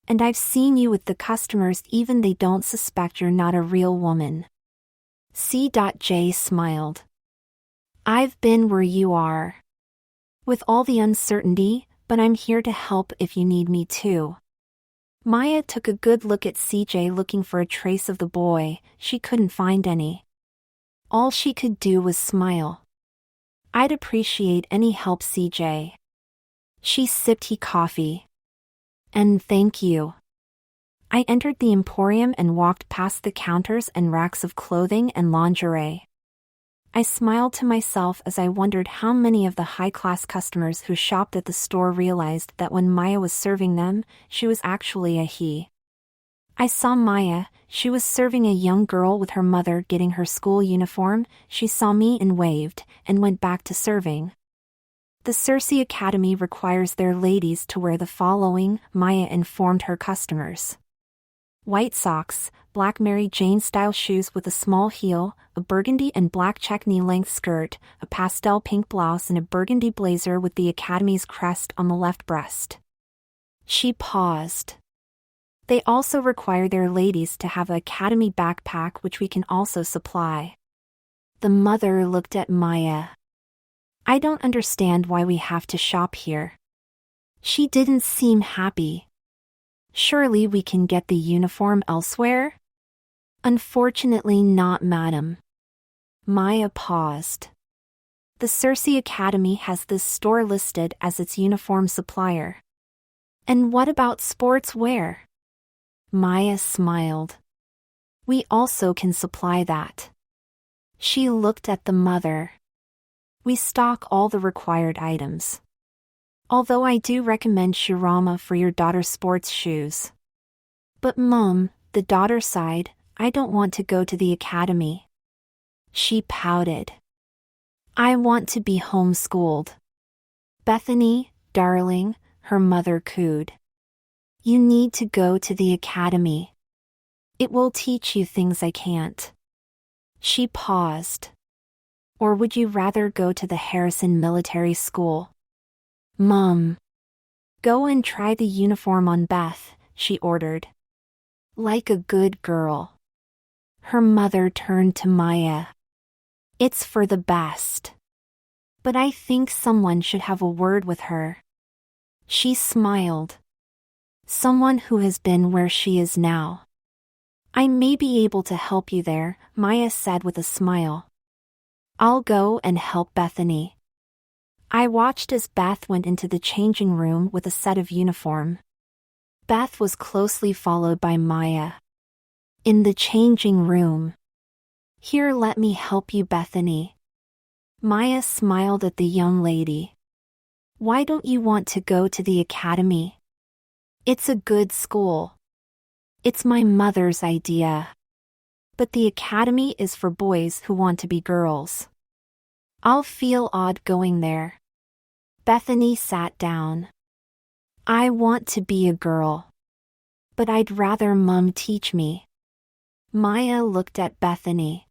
And I've seen you with the customers, even they don't suspect you're not a real woman. C.J smiled. I've been where you are. With all the uncertainty, but I'm here to help if you need me to. Maya took a good look at CJ, looking for a trace of the boy. She couldn't find any. All she could do was smile. I'd appreciate any help, CJ. She sipped tea coffee. And thank you. I entered the emporium and walked past the counters and racks of clothing and lingerie. I smiled to myself as I wondered how many of the high-class customers who shopped at the store realized that when Maya was serving them, she was actually a he. I saw Maya. She was serving a young girl with her mother getting her school uniform. She saw me and waved, and went back to serving. The Circe Academy requires their ladies to wear the following, Maya informed her customers. White socks, black Mary Jane-style shoes with a small heel, a burgundy and black check knee-length skirt, a pastel pink blouse and a burgundy blazer with the Academy's crest on the left breast. She paused. They also require their ladies to have an Academy backpack, which we can also supply. The mother looked at Maya. I don't understand why we have to shop here. She didn't seem happy. Surely we can get the uniform elsewhere? Unfortunately not, madam. Maya paused. The Circe Academy has this store listed as its uniform supplier. And what about sportswear? Maya smiled. We also can supply that. She looked at the mother. We stock all the required items. Although I do recommend Shirama for your daughter's sports shoes. But Mom, the daughter sighed, I don't want to go to the academy. She pouted. I want to be homeschooled. Bethany, darling, her mother cooed. You need to go to the academy. It will teach you things I can't. She paused. Or would you rather go to the Harrison Military School? Mom. Go and try the uniform on Beth, she ordered. Like a good girl. Her mother turned to Maya. It's for the best. But I think someone should have a word with her. She smiled. Someone who has been where she is now. I may be able to help you there, Maya said with a smile. I'll go and help Bethany. I watched as Beth went into the changing room with a set of uniform. Beth was closely followed by Maya. In the changing room. Here, let me help you, Bethany. Maya smiled at the young lady. Why don't you want to go to the academy? It's a good school. It's my mother's idea. But the academy is for boys who want to be girls. I'll feel odd going there. Bethany sat down. I want to be a girl. But I'd rather Mom teach me. Maya looked at Bethany.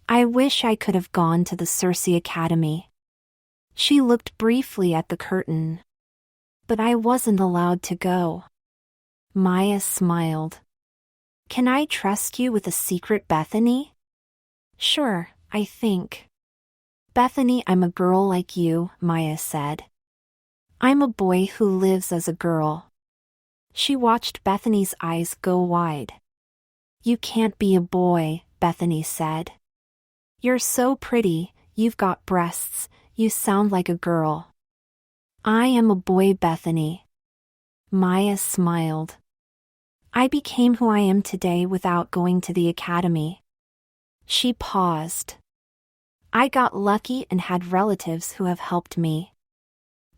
I wish I could have gone to the Circe Academy. She looked briefly at the curtain. But I wasn't allowed to go. Maya smiled. Can I trust you with a secret, Bethany? Sure, I think. Bethany, I'm a girl like you, Maya said. I'm a boy who lives as a girl. She watched Bethany's eyes go wide. You can't be a boy, Bethany said. You're so pretty, you've got breasts, you sound like a girl. I am a boy, Bethany. Maya smiled. I became who I am today without going to the academy. She paused. I got lucky and had relatives who have helped me.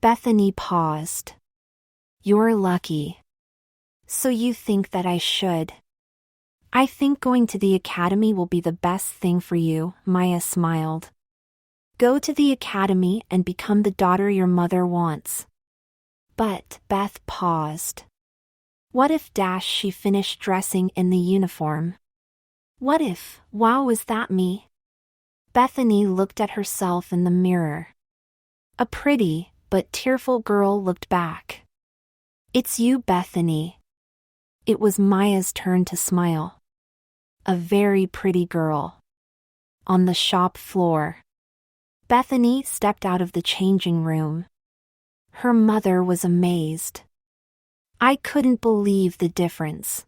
Bethany paused. You're lucky. So you think that I should? I think going to the academy will be the best thing for you, Maya smiled. Go to the academy and become the daughter your mother wants. But, Beth paused. What if she finished dressing in the uniform? What if, wow, was that me? Bethany looked at herself in the mirror. A pretty, but tearful girl looked back. It's you, Bethany. It was Maya's turn to smile. A very pretty girl. On the shop floor. Bethany stepped out of the changing room. Her mother was amazed. I couldn't believe the difference.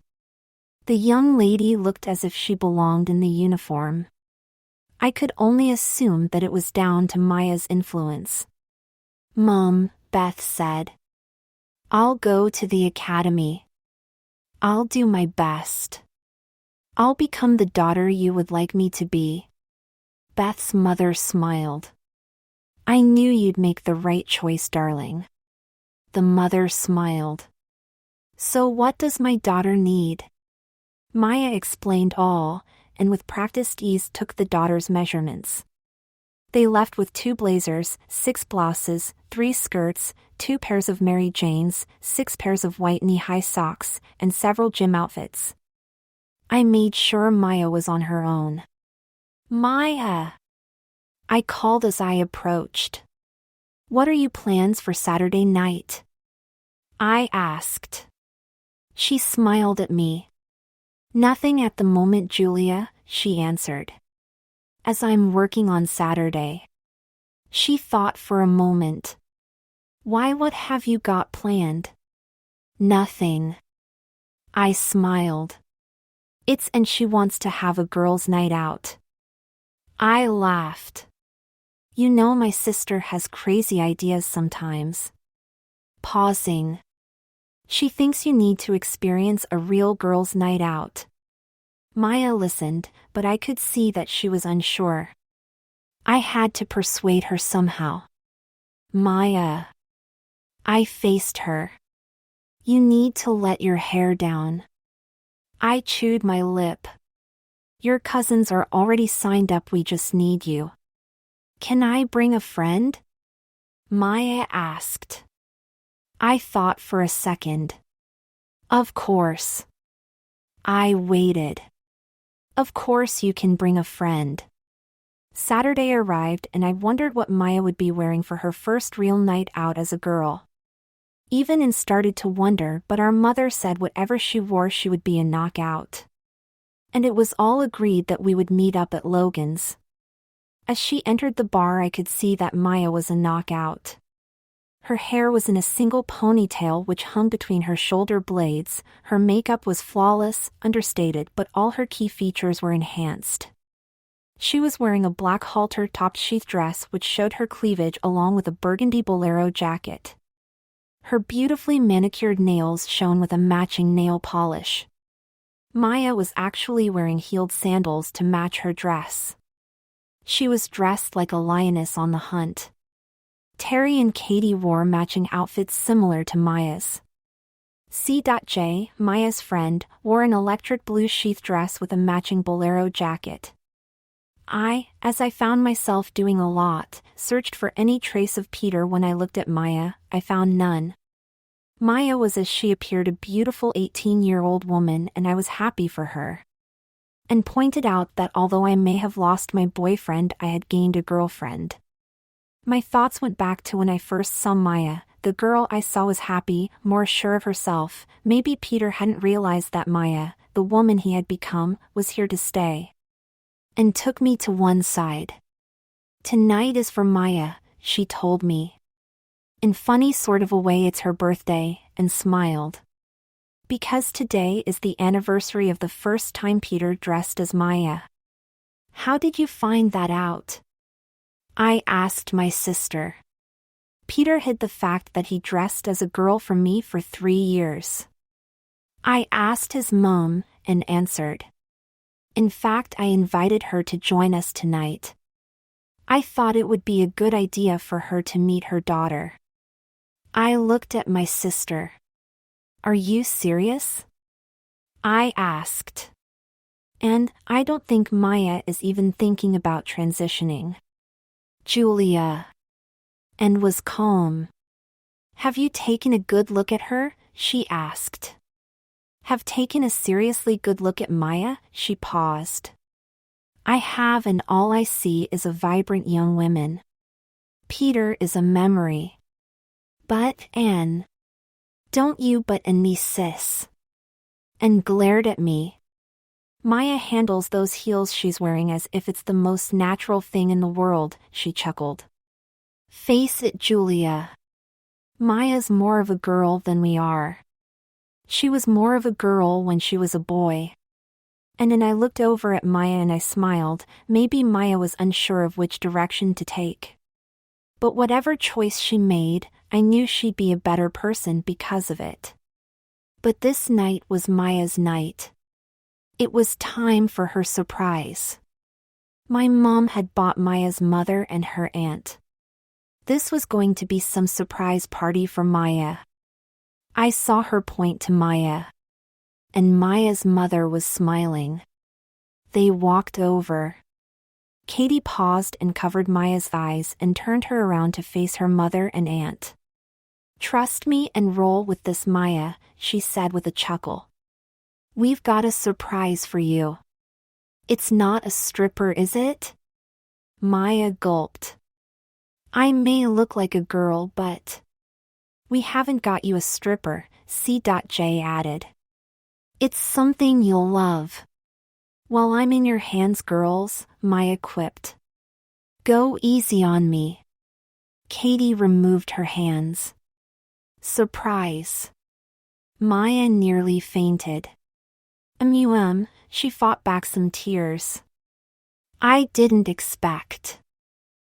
The young lady looked as if she belonged in the uniform. I could only assume that it was down to Maya's influence. Mom, Beth said. I'll go to the academy. I'll do my best. I'll become the daughter you would like me to be. Beth's mother smiled. I knew you'd make the right choice, darling. The mother smiled. So what does my daughter need? Maya explained all, and with practiced ease took the daughter's measurements. They left with 2 blazers, 6 blouses, 3 skirts, 2 pairs of Mary Janes, 6 pairs of white knee-high socks, and several gym outfits. I made sure Maya was on her own. Maya! I called as I approached. What are your plans for Saturday night? I asked. She smiled at me. Nothing at the moment, Julia, she answered. As I'm working on Saturday. She thought for a moment. Why, what have you got planned? Nothing. I smiled. And she wants to have a girls' night out. I laughed. You know my sister has crazy ideas sometimes. Pausing. She thinks you need to experience a real girls' night out. Maya listened, but I could see that she was unsure. I had to persuade her somehow. Maya. I faced her. You need to let your hair down. I chewed my lip. Your cousins are already signed up, we just need you. Can I bring a friend? Maya asked. I thought for a second. Of course. I waited. Of course you can bring a friend. Saturday arrived and I wondered what Maya would be wearing for her first real night out as a girl. Even started to wonder, but our mother said whatever she wore she would be a knockout. And it was all agreed that we would meet up at Logan's. As she entered the bar I could see that Maya was a knockout. Her hair was in a single ponytail which hung between her shoulder blades, her makeup was flawless, understated, but all her key features were enhanced. She was wearing a black halter-topped sheath dress which showed her cleavage along with a burgundy bolero jacket. Her beautifully manicured nails shone with a matching nail polish. Maya was actually wearing heeled sandals to match her dress. She was dressed like a lioness on the hunt. Terry and Katie wore matching outfits similar to Maya's. C.J., Maya's friend, wore an electric blue sheath dress with a matching bolero jacket. As I found myself doing a lot, searched for any trace of Peter. When I looked at Maya, I found none. Maya was as she appeared, a beautiful 18-year-old woman, and I was happy for her. And pointed out that although I may have lost my boyfriend, I had gained a girlfriend. My thoughts went back to when I first saw Maya. The girl I saw was happy, more sure of herself. Maybe Peter hadn't realized that Maya, the woman he had become, was here to stay. And took me to one side. Tonight is for Maya, she told me. In funny sort of a way, it's her birthday, and smiled. Because today is the anniversary of the first time Peter dressed as Maya. How did you find that out? I asked my sister. Peter hid the fact that he dressed as a girl from me for 3 years. I asked his mom, and answered. In fact, I invited her to join us tonight. I thought it would be a good idea for her to meet her daughter. I looked at my sister. Are you serious? I asked. And I don't think Maya is even thinking about transitioning. Julia. And was calm. Have you taken a good look at her? She asked. Have taken a seriously good look at Maya? She paused. I have, and all I see is a vibrant young woman. Peter is a memory. But, Anne. Don't you but and me, sis. And glared at me. Maya handles those heels she's wearing as if it's the most natural thing in the world, she chuckled. Face it, Julia. Maya's more of a girl than we are. She was more of a girl when she was a boy. And then I looked over at Maya and I smiled. Maybe Maya was unsure of which direction to take. But whatever choice she made, I knew she'd be a better person because of it. But this night was Maya's night. It was time for her surprise. My mom had bought Maya's mother and her aunt. This was going to be some surprise party for Maya. I saw her point to Maya. And Maya's mother was smiling. They walked over. Katie paused and covered Maya's eyes and turned her around to face her mother and aunt. Trust me and roll with this, Maya, she said with a chuckle. We've got a surprise for you. It's not a stripper, is it? Maya gulped. I may look like a girl, but... We haven't got you a stripper, C.J added. It's something you'll love. While I'm in your hands, girls, Maya quipped. Go easy on me. Katie removed her hands. Surprise. Maya nearly fainted. She fought back some tears. I didn't expect.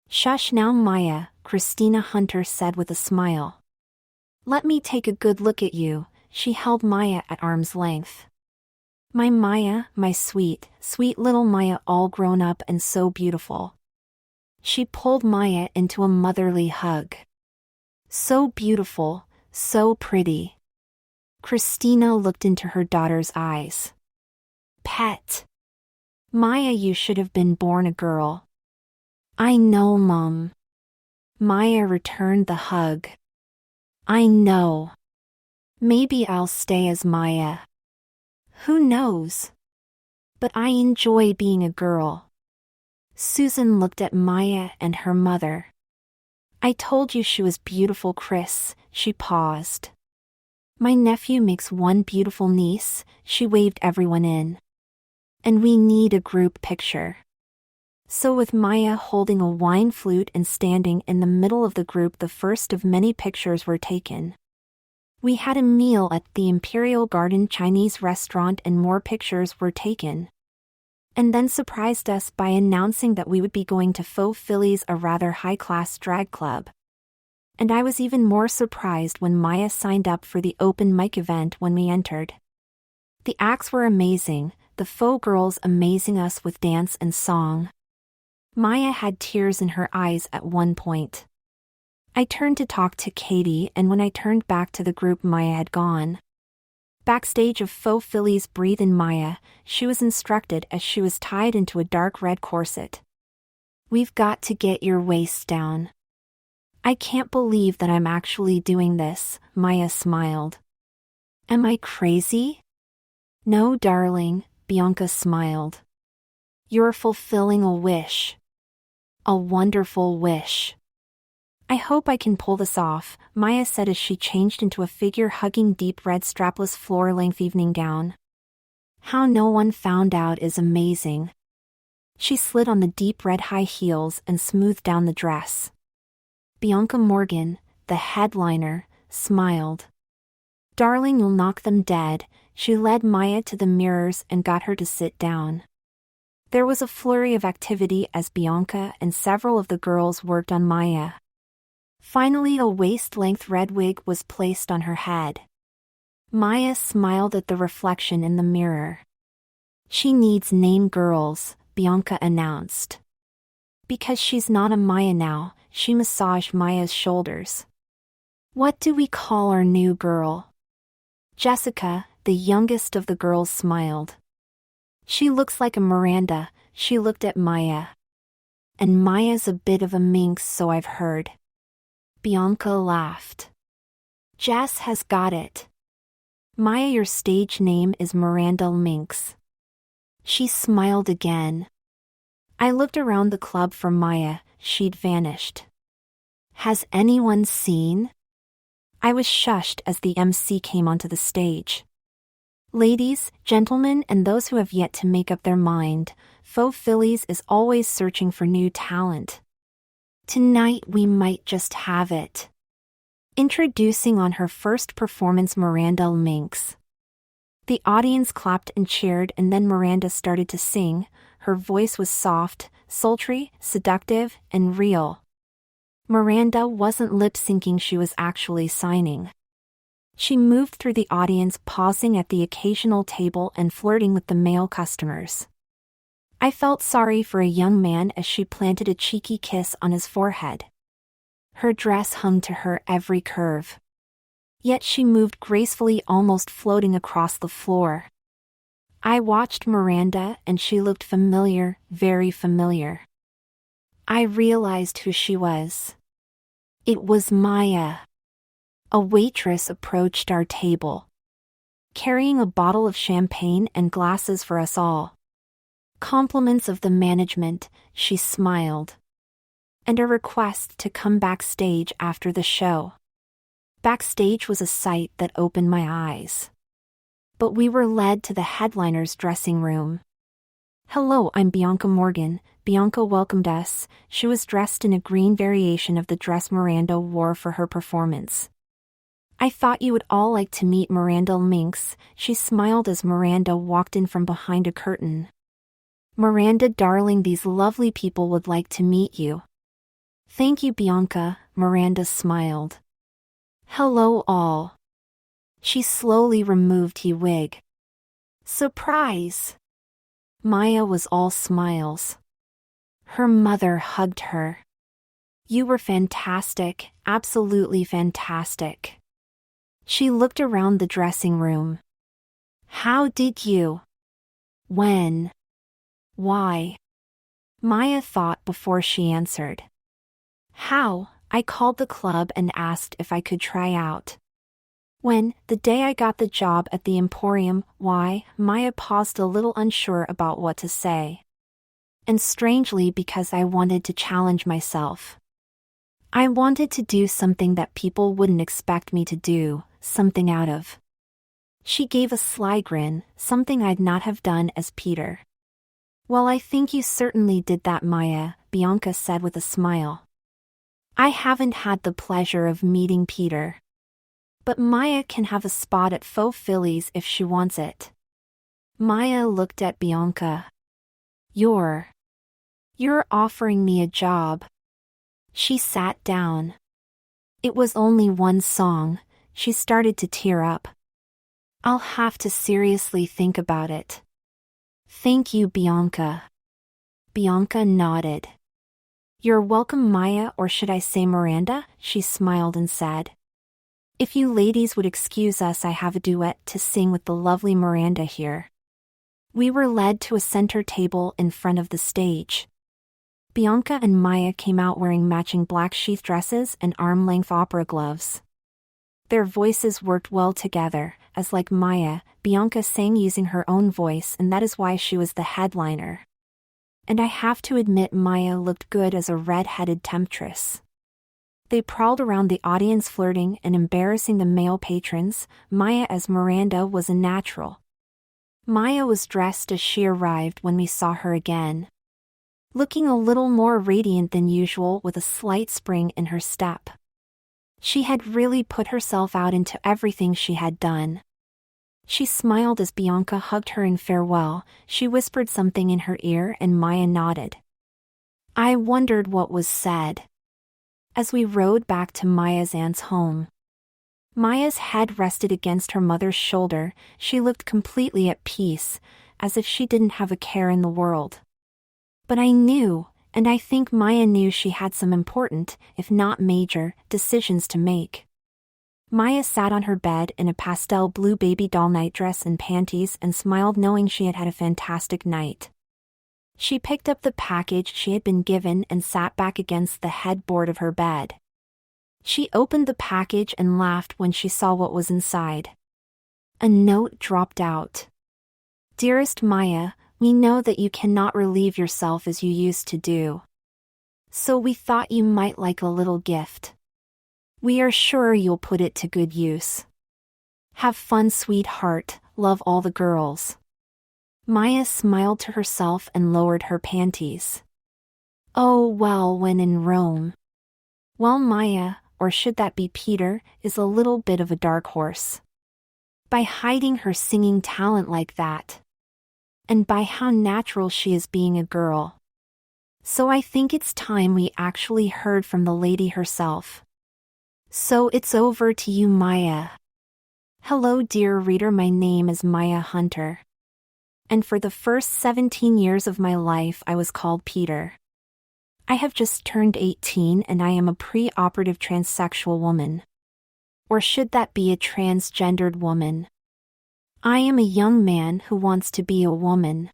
Shush now, Maya, Christina Hunter said with a smile. Let me take a good look at you. She held Maya at arm's length. My Maya, my sweet, sweet little Maya, all grown up and so beautiful. She pulled Maya into a motherly hug. So beautiful, so pretty. Christina looked into her daughter's eyes. Pet. Maya, you should have been born a girl. I know, Mom. Maya returned the hug. I know. Maybe I'll stay as Maya. Who knows? But I enjoy being a girl. Susan looked at Maya and her mother. I told you she was beautiful, Chris, she paused. My nephew makes one beautiful niece, she waved everyone in. And we need a group picture. So with Maya holding a wine flute and standing in the middle of the group, the first of many pictures were taken. We had a meal at the Imperial Garden Chinese restaurant and more pictures were taken. And then surprised us by announcing that we would be going to Faux Phillies, a rather high-class drag club. And I was even more surprised when Maya signed up for the open mic event when we entered. The acts were amazing, the faux girls amazing us with dance and song. Maya had tears in her eyes at one point. I turned to talk to Katie, and when I turned back to the group, Maya had gone. Backstage of Faux Phillies, breathe in Maya, she was instructed as she was tied into a dark red corset. We've got to get your waist down. I can't believe that I'm actually doing this, Maya smiled. Am I crazy? No, darling, Bianca smiled. You're fulfilling a wish. A wonderful wish. I hope I can pull this off, Maya said as she changed into a figure hugging deep red strapless floor-length evening gown. How no one found out is amazing. She slid on the deep red high heels and smoothed down the dress. Bianca Morgan, the headliner, smiled. Darling, you'll knock them dead. She led Maya to the mirrors and got her to sit down. There was a flurry of activity as Bianca and several of the girls worked on Maya. Finally, a waist-length red wig was placed on her head. Maya smiled at the reflection in the mirror. She needs name girls, Bianca announced. Because she's not a Maya now, she massaged Maya's shoulders. What do we call our new girl? Jessica, the youngest of the girls, smiled. She looks like a Miranda, she looked at Maya. And Maya's a bit of a minx, so I've heard. Bianca laughed. Jess has got it. Maya, your stage name is Miranda Minx. She smiled again. I looked around the club for Maya, she'd vanished. Has anyone seen? I was shushed as the MC came onto the stage. Ladies, gentlemen, and those who have yet to make up their mind, Faux Phillies is always searching for new talent. Tonight we might just have it. Introducing on her first performance Miranda Minx. The audience clapped and cheered, and then Miranda started to sing. Her voice was soft, sultry, seductive, and real. Miranda wasn't lip-syncing, she was actually signing. She moved through the audience, pausing at the occasional table and flirting with the male customers. I felt sorry for a young man as she planted a cheeky kiss on his forehead. Her dress hung to her every curve. Yet she moved gracefully, almost floating across the floor. I watched Miranda and she looked familiar, very familiar. I realized who she was. It was Maya. A waitress approached our table, carrying a bottle of champagne and glasses for us all. Compliments of the management, she smiled. And a request to come backstage after the show. Backstage was a sight that opened my eyes. But we were led to the headliner's dressing room. Hello, I'm Bianca Morgan. Bianca welcomed us. She was dressed in a green variation of the dress Miranda wore for her performance. I thought you would all like to meet Miranda Minx, she smiled as Miranda walked in from behind a curtain. Miranda darling, these lovely people would like to meet you. Thank you, Bianca, Miranda smiled. Hello all. She slowly removed her wig. Surprise! Maya was all smiles. Her mother hugged her. You were fantastic, absolutely fantastic. She looked around the dressing room. How did you? When? Why? Maya thought before she answered. How? I called the club and asked if I could try out. When, the day I got the job at the Emporium. Why? Maya paused, a little unsure about what to say. And strangely, because I wanted to challenge myself. I wanted to do something that people wouldn't expect me to do, something out of. She gave a sly grin, something I'd not have done as Peter. Well, I think you certainly did that, Maya, Bianca said with a smile. I haven't had the pleasure of meeting Peter. But Maya can have a spot at Faux Phillies if she wants it. Maya looked at Bianca. You're offering me a job. She sat down. It was only one song. She started to tear up. I'll have to seriously think about it. Thank you, Bianca. Bianca nodded. You're welcome, Maya, or should I say Miranda? She smiled and said. If you ladies would excuse us, I have a duet to sing with the lovely Miranda here. We were led to a center table in front of the stage. Bianca and Maya came out wearing matching black sheath dresses and arm-length opera gloves. Their voices worked well together, as like Maya, Bianca sang using her own voice, and that is why she was the headliner. And I have to admit, Maya looked good as a red-headed temptress. They prowled around the audience, flirting and embarrassing the male patrons. Maya as Miranda was a natural. Maya was dressed as she arrived when we saw her again. Looking a little more radiant than usual, with a slight spring in her step. She had really put herself out into everything she had done. She smiled as Bianca hugged her in farewell. She whispered something in her ear and Maya nodded. I wondered what was said. As we rode back to Maya's aunt's home. Maya's head rested against her mother's shoulder. She looked completely at peace, as if she didn't have a care in the world. But I knew, And I think Maya knew she had some important, if not major, decisions to make. Maya sat on her bed in a pastel blue baby doll nightdress and panties and smiled knowing she had had a fantastic night. She picked up the package she had been given and sat back against the headboard of her bed. She opened the package and laughed when she saw what was inside. A note dropped out. "Dearest Maya, we know that you cannot relieve yourself as you used to do. So we thought you might like a little gift. We are sure you'll put it to good use. Have fun, sweetheart, love all the girls." Maya smiled to herself and lowered her panties. Oh well, when in Rome. Well, Maya, or should that be Peter, is a little bit of a dark horse. By hiding her singing talent like that. And by how natural she is being a girl. So I think it's time we actually heard from the lady herself. So it's over to you, Maya. Hello, dear reader, my name is Maya Hunter. And for the first 17 years of my life I was called Peter. I have just turned 18 and I am a pre-operative transsexual woman. Or should that be a transgendered woman? I am a young man who wants to be a woman.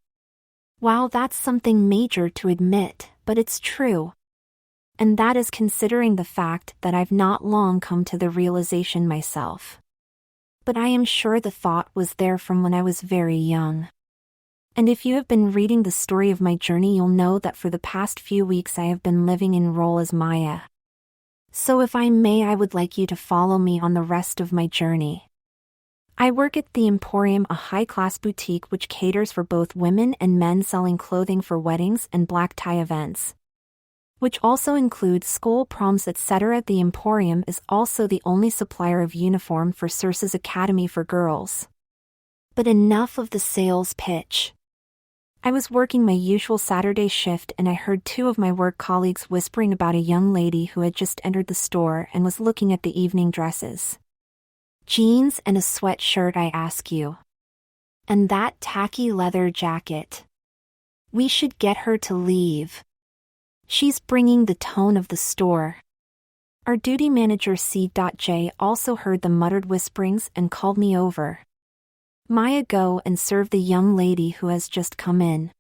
Wow, that's something major to admit, but it's true. And that is considering the fact that I've not long come to the realization myself. But I am sure the thought was there from when I was very young. And if you have been reading the story of my journey, you'll know that for the past few weeks I have been living in role as Maya. So if I may, I would like you to follow me on the rest of my journey. I work at the Emporium, a high-class boutique which caters for both women and men, selling clothing for weddings and black tie events, which also includes school proms, etc. The Emporium is also the only supplier of uniform for Circe's Academy for girls. But enough of the sales pitch. I was working my usual Saturday shift and I heard two of my work colleagues whispering about a young lady who had just entered the store and was looking at the evening dresses. Jeans and a sweatshirt, I ask you. And that tacky leather jacket. We should get her to leave. She's bringing the tone of the store. Our duty manager C.J. also heard the muttered whisperings and called me over. Maya, go and serve the young lady who has just come in.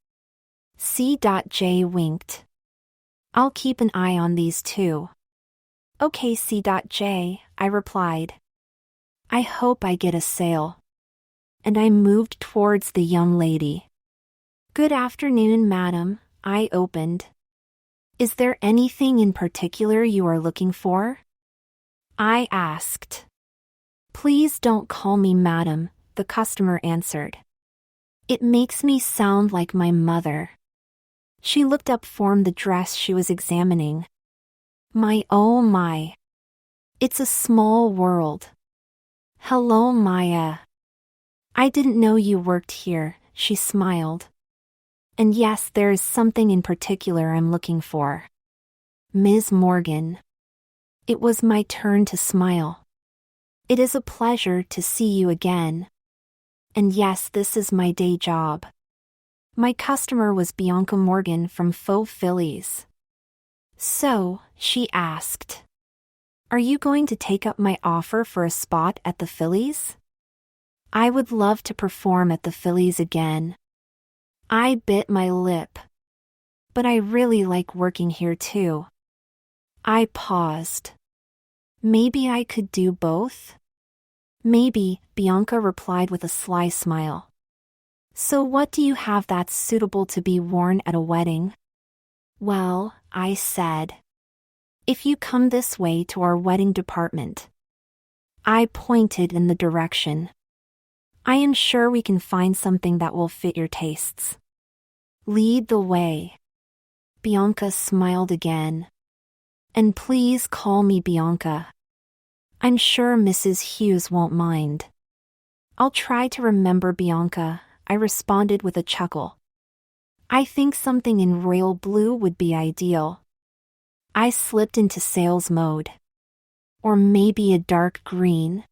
C.J. winked. I'll keep an eye on these two. Okay, C.J., I replied. I hope I get a sale. And I moved towards the young lady. Good afternoon, madam, I opened. Is there anything in particular you are looking for? I asked. Please don't call me madam, the customer answered. It makes me sound like my mother. She looked up from the dress she was examining. My oh my. It's a small world. Hello, Maya. I didn't know you worked here, she smiled. And yes, there is something in particular I'm looking for. Ms. Morgan. It was my turn to smile. It is a pleasure to see you again. And yes, this is my day job. My customer was Bianca Morgan from Faux Phillies. So, she asked. Are you going to take up my offer for a spot at the Phillies? I would love to perform at the Phillies again. I bit my lip. But I really like working here too. I paused. Maybe I could do both? Maybe, Bianca replied with a sly smile. So what do you have that's suitable to be worn at a wedding? Well, I said. If you come this way to our wedding department. I pointed in the direction. I am sure we can find something that will fit your tastes. Lead the way. Bianca smiled again. And please call me Bianca. I'm sure Mrs. Hughes won't mind. I'll try to remember, Bianca, I responded with a chuckle. I think something in royal blue would be ideal. I slipped into sales mode. Or maybe a dark green.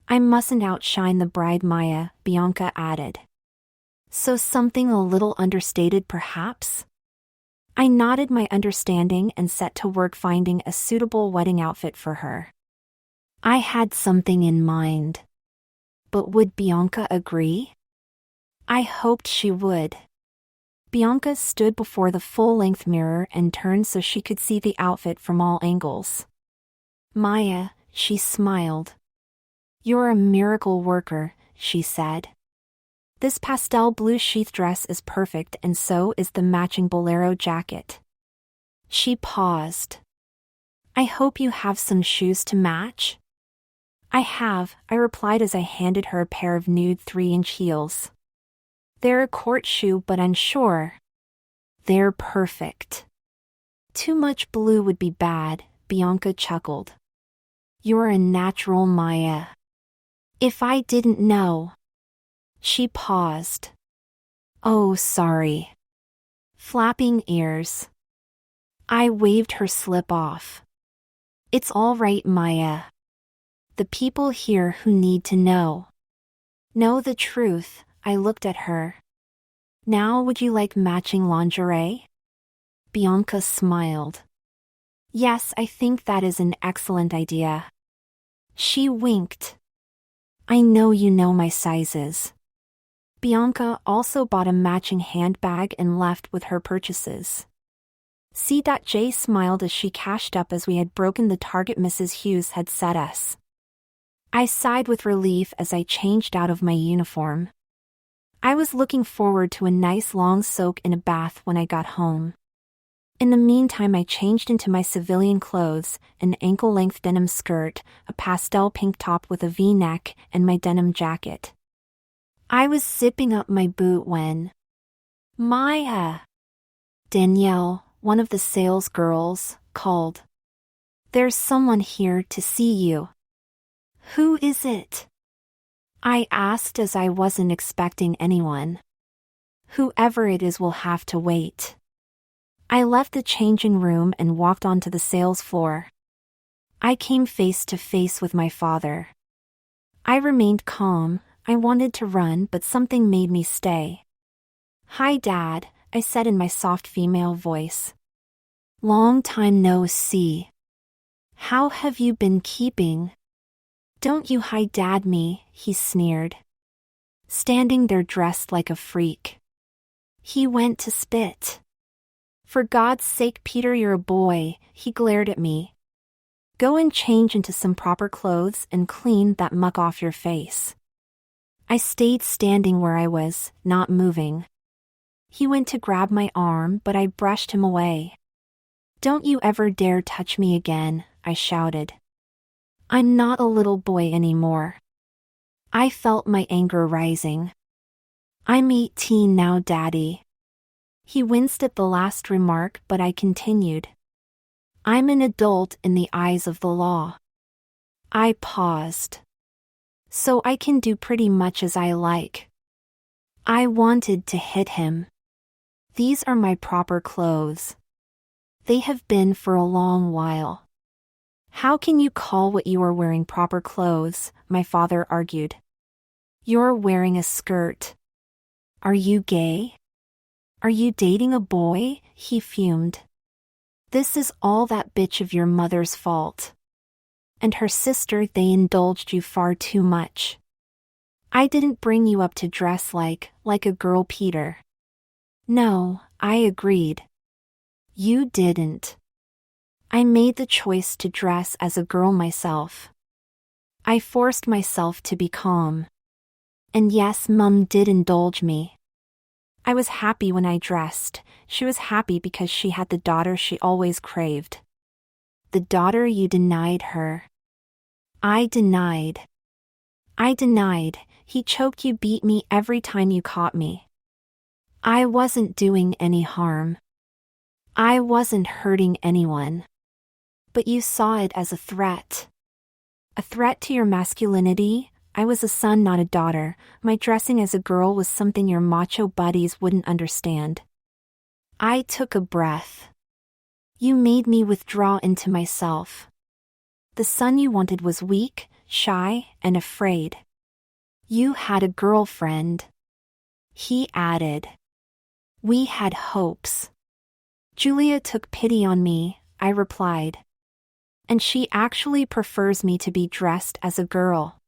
I mustn't outshine the bride, Maya, Bianca added. So something a little understated perhaps? I nodded my understanding and set to work finding a suitable wedding outfit for her. I had something in mind. But would Bianca agree? I hoped she would. Bianca stood before the full-length mirror and turned so she could see the outfit from all angles. Maya, she smiled. You're a miracle worker, she said. This pastel blue sheath dress is perfect and so is the matching bolero jacket. She paused. I hope you have some shoes to match. I have, I replied as I handed her a pair of nude 3-inch heels. They're a court shoe but I'm sure they're perfect. Too much blue would be bad, Bianca chuckled. You're a natural, Maya. If I didn't know. She paused. Oh, sorry. Flapping ears. I waved her slip off. It's all right, Maya. The people here who need to know the truth. I looked at her. Now would you like matching lingerie? Bianca smiled. Yes, I think that is an excellent idea. She winked. I know you know my sizes. Bianca also bought a matching handbag and left with her purchases. C.J. smiled as she cashed up as we had broken the target Mrs. Hughes had set us. I sighed with relief as I changed out of my uniform. I was looking forward to a nice long soak in a bath when I got home. In the meantime, I changed into my civilian clothes, an ankle-length denim skirt, a pastel pink top with a V-neck, and my denim jacket. I was zipping up my boot when Maya, Danielle, one of the sales girls, called. There's someone here to see you. Who is it? I asked as I wasn't expecting anyone. Whoever it is will have to wait. I left the changing room and walked onto the sales floor. I came face to face with my father. I remained calm. I wanted to run, but something made me stay. Hi, Dad, I said in my soft female voice. Long time no see. How have you been keeping? Don't you hi Dad me, he sneered. Standing there dressed like a freak. He went to spit. For God's sake, Peter, you're a boy, he glared at me. Go and change into some proper clothes and clean that muck off your face. I stayed standing where I was, not moving. He went to grab my arm, but I brushed him away. Don't you ever dare touch me again, I shouted. I'm not a little boy anymore. I felt my anger rising. I'm 18 now, Daddy. He winced at the last remark, but I continued. I'm an adult in the eyes of the law. I paused. So I can do pretty much as I like. I wanted to hit him. These are my proper clothes. They have been for a long while. How can you call what you are wearing proper clothes? My father argued. You're wearing a skirt. Are you gay? Are you dating a boy? He fumed. This is all that bitch of your mother's fault. And her sister, they indulged you far too much. I didn't bring you up to dress like a girl, Peter. No, I agreed. You didn't. I made the choice to dress as a girl myself. I forced myself to be calm. And yes, Mum did indulge me. I was happy when I dressed. She was happy because she had the daughter she always craved. The daughter you denied her. I denied. He choked. You beat me every time you caught me. I wasn't doing any harm. I wasn't hurting anyone. But you saw it as a threat. A threat to your masculinity. I was a son, not a daughter. My dressing as a girl was something your macho buddies wouldn't understand. I took a breath. You made me withdraw into myself. The son you wanted was weak, shy, and afraid. You had a girlfriend. He added. We had hopes. Julia took pity on me, I replied. And she actually prefers me to be dressed as a girl.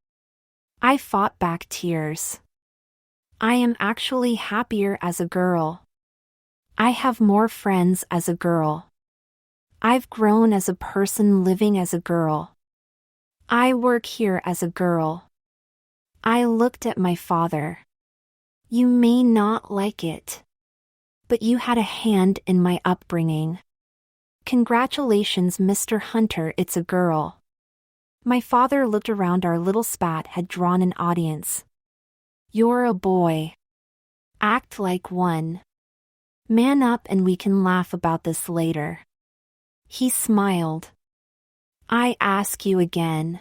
I fought back tears. I am actually happier as a girl. I have more friends as a girl. I've grown as a person living as a girl. I work here as a girl. I looked at my father. You may not like it, but you had a hand in my upbringing. Congratulations, Mr. Hunter, it's a girl. My father looked around. Our little spat had drawn an audience. You're a boy. Act like one. Man up and we can laugh about this later. He smiled. I ask you again.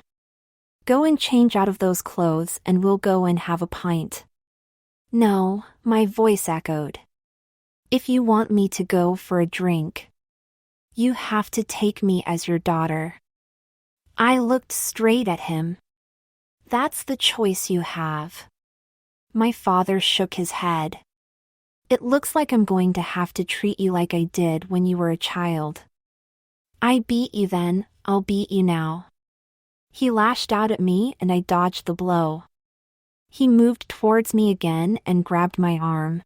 Go and change out of those clothes and we'll go and have a pint. No, my voice echoed. If you want me to go for a drink, you have to take me as your daughter. I looked straight at him. That's the choice you have. My father shook his head. It looks like I'm going to have to treat you like I did when you were a child. I beat you then, I'll beat you now. He lashed out at me and I dodged the blow. He moved towards me again and grabbed my arm.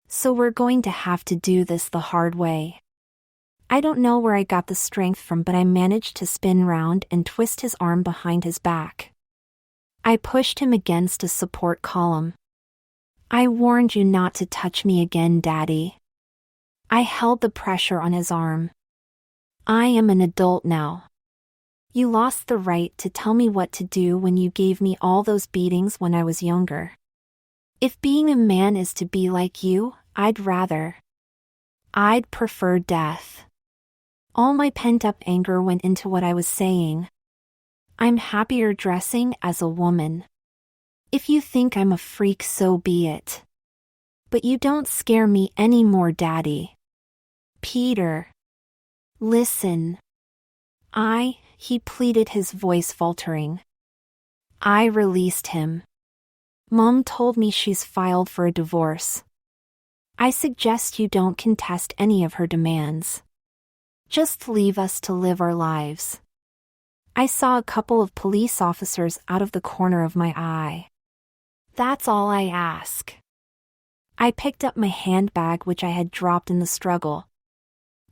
So we're going to have to do this the hard way. I don't know where I got the strength from, but I managed to spin round and twist his arm behind his back. I pushed him against a support column. I warned you not to touch me again, Daddy. I held the pressure on his arm. I am an adult now. You lost the right to tell me what to do when you gave me all those beatings when I was younger. If being a man is to be like you, I'd prefer death. All my pent-up anger went into what I was saying. I'm happier dressing as a woman. If you think I'm a freak, so be it. But you don't scare me anymore, Daddy. Peter. Listen. He pleaded, his voice faltering. I released him. Mom told me she's filed for a divorce. I suggest you don't contest any of her demands. Just leave us to live our lives. I saw a couple of police officers out of the corner of my eye. That's all I ask. I picked up my handbag, which I had dropped in the struggle,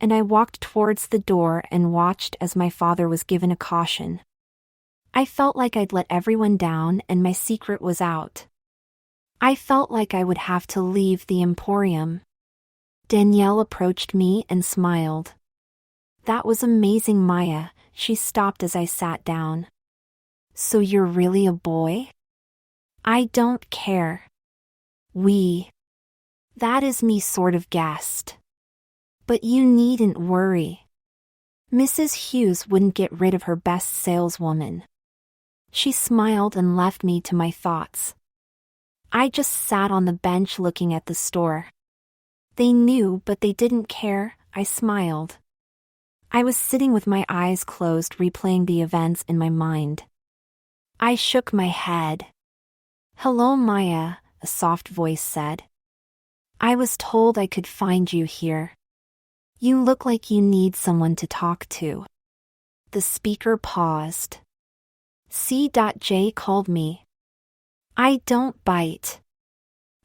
and I walked towards the door and watched as my father was given a caution. I felt like I'd let everyone down and my secret was out. I felt like I would have to leave the Emporium. Danielle approached me and smiled. That was amazing, Maya. She stopped as I sat down. So you're really a boy? I don't care. That is me sort of guessed. But you needn't worry. Mrs. Hughes wouldn't get rid of her best saleswoman. She smiled and left me to my thoughts. I just sat on the bench looking at the store. They knew, but they didn't care. I smiled. I was sitting with my eyes closed, replaying the events in my mind. I shook my head. Hello, Maya, a soft voice said. I was told I could find you here. You look like you need someone to talk to. The speaker paused. C.J. called me. I don't bite.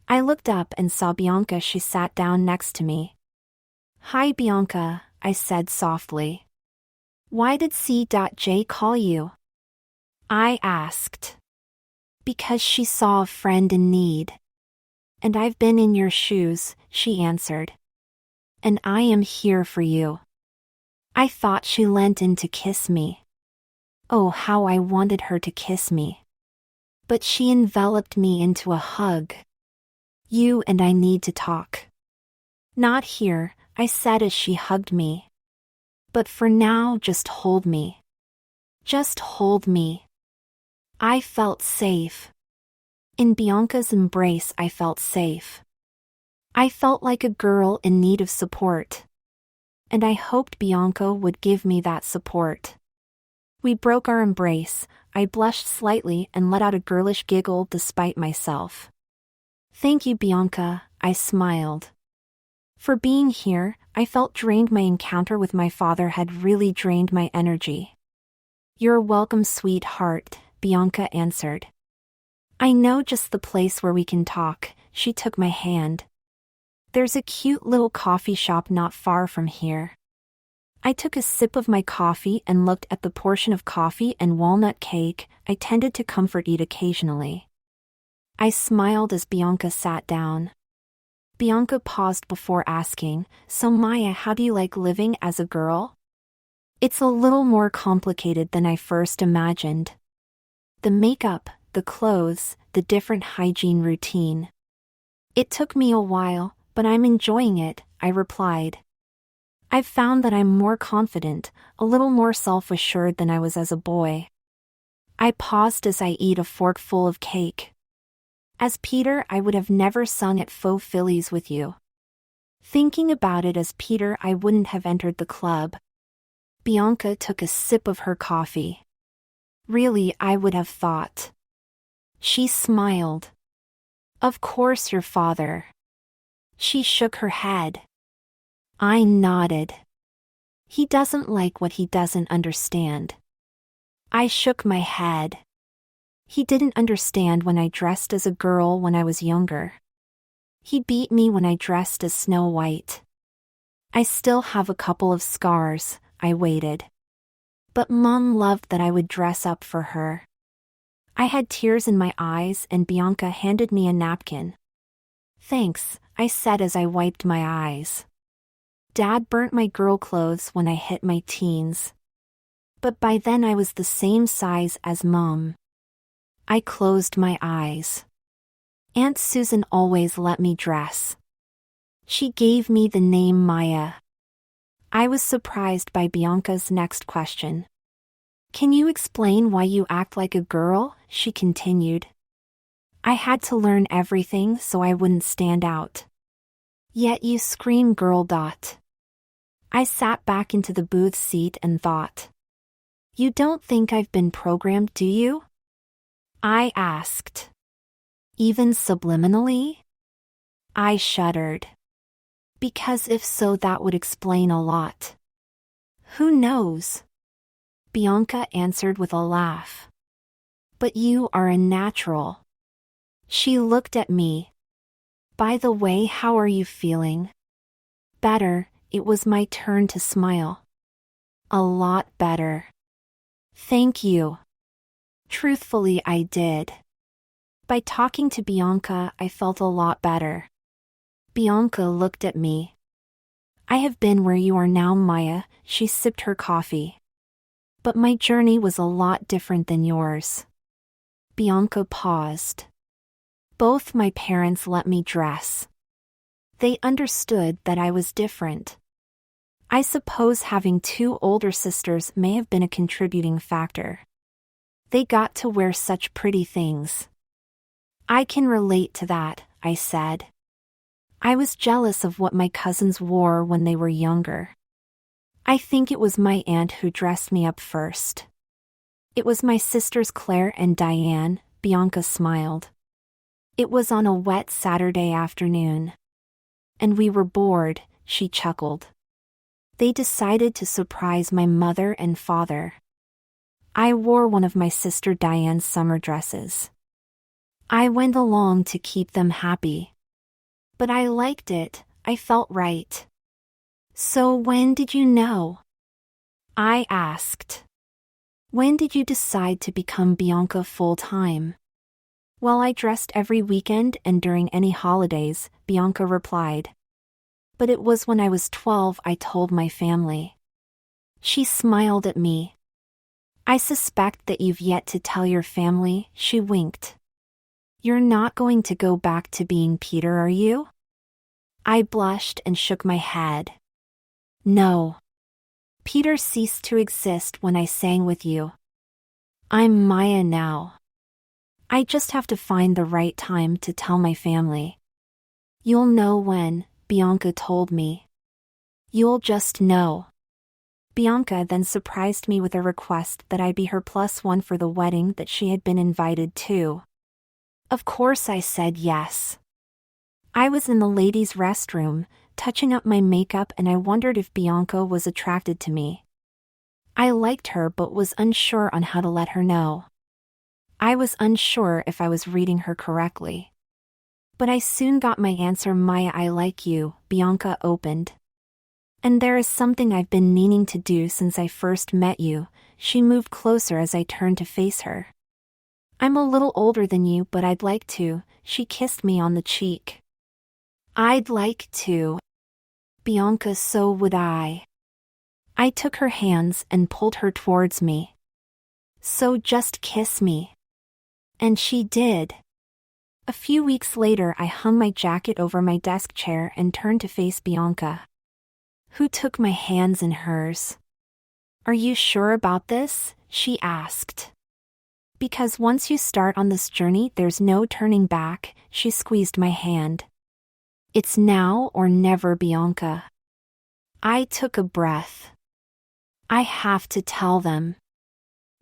I looked up and saw Bianca. She sat down next to me. Hi, Bianca, I said softly. Why did C.J. call you? I asked. Because she saw a friend in need. And I've been in your shoes, she answered. And I am here for you. I thought she leant in to kiss me. Oh, how I wanted her to kiss me. But she enveloped me into a hug. You and I need to talk. Not here, I said as she hugged me. But for now, just hold me. Just hold me. I felt safe. In Bianca's embrace, I felt safe. I felt like a girl in need of support. And I hoped Bianca would give me that support. We broke our embrace. I blushed slightly and let out a girlish giggle despite myself. Thank you, Bianca, I smiled. For being here, I felt drained. My encounter with my father had really drained my energy. You're welcome, sweetheart, Bianca answered. I know just the place where we can talk. She took my hand. There's a cute little coffee shop not far from here. I took a sip of my coffee and looked at the portion of coffee and walnut cake I tended to comfort eat occasionally. I smiled as Bianca sat down. Bianca paused before asking, So Maya, how do you like living as a girl? It's a little more complicated than I first imagined. The makeup, the clothes, the different hygiene routine. It took me a while, but I'm enjoying it, I replied. I've found that I'm more confident, a little more self-assured than I was as a boy. I paused as I eat a forkful of cake. As Peter, I would have never sung at Faux Phillies with you. Thinking about it as Peter, I wouldn't have entered the club. Bianca took a sip of her coffee. Really, I would have thought. She smiled. Of course, your father. She shook her head. I nodded. He doesn't like what he doesn't understand. I shook my head. He didn't understand when I dressed as a girl when I was younger. He beat me when I dressed as Snow White. I still have a couple of scars, I waited. But Mom loved that I would dress up for her. I had tears in my eyes and Bianca handed me a napkin. Thanks, I said as I wiped my eyes. Dad burnt my girl clothes when I hit my teens. But by then I was the same size as Mom. I closed my eyes. Aunt Susan always let me dress. She gave me the name Maya. I was surprised by Bianca's next question. Can you explain why you act like a girl? She continued. I had to learn everything so I wouldn't stand out. Yet you scream girl. I sat back into the booth seat and thought. You don't think I've been programmed, do you? I asked. Even subliminally? I shuddered. Because if so, that would explain a lot. Who knows? Bianca answered with a laugh. But you are a natural. She looked at me. By the way, how are you feeling? Better, it was my turn to smile. A lot better. Thank you. Truthfully, I did. By talking to Bianca, I felt a lot better. Bianca looked at me. I have been where you are now, Maya. She sipped her coffee. But my journey was a lot different than yours. Bianca paused. Both my parents let me dress. They understood that I was different. I suppose having two older sisters may have been a contributing factor. They got to wear such pretty things. I can relate to that, I said. I was jealous of what my cousins wore when they were younger. I think it was my aunt who dressed me up first. It was my sisters Claire and Diane, Bianca smiled. It was on a wet Saturday afternoon. And we were bored, she chuckled. They decided to surprise my mother and father. I wore one of my sister Diane's summer dresses. I went along to keep them happy. But I liked it, I felt right. So when did you know? I asked. When did you decide to become Bianca full-time? Well, I dressed every weekend and during any holidays, Bianca replied. But it was when I was 12 I told my family. She smiled at me. I suspect that you've yet to tell your family, she winked. You're not going to go back to being Peter, are you? I blushed and shook my head. No. Peter ceased to exist when I sang with you. I'm Maya now. I just have to find the right time to tell my family. You'll know when, Bianca told me. You'll just know. Bianca then surprised me with a request that I be her +1 for the wedding that she had been invited to. Of course I said yes. I was in the ladies' restroom, touching up my makeup, and I wondered if Bianca was attracted to me. I liked her but was unsure on how to let her know. I was unsure if I was reading her correctly. But I soon got my answer. Maya, I like you, Bianca opened. And there is something I've been meaning to do since I first met you. She moved closer as I turned to face her. I'm a little older than you, but I'd like to. She kissed me on the cheek. I'd like to. Bianca, so would I. I took her hands and pulled her towards me. So just kiss me. And she did. A few weeks later, I hung my jacket over my desk chair and turned to face Bianca, who took my hands in hers. Are you sure about this? She asked. Because once you start on this journey, there's no turning back. She squeezed my hand. It's now or never, Bianca. I took a breath. I have to tell them.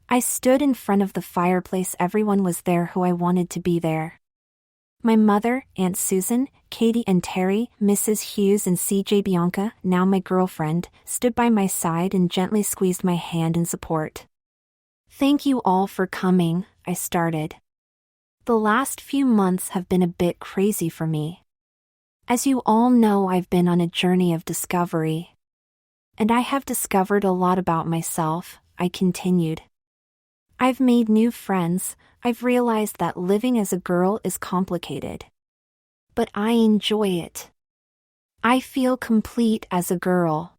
I stood in front of the fireplace. Everyone was there who I wanted to be there. My mother, Aunt Susan, Katie and Terry, Mrs. Hughes and CJ. Bianca, now my girlfriend, stood by my side and gently squeezed my hand in support. Thank you all for coming, I started. The last few months have been a bit crazy for me. As you all know, I've been on a journey of discovery. And I have discovered a lot about myself, I continued. I've made new friends. I've realized that living as a girl is complicated. But I enjoy it. I feel complete as a girl.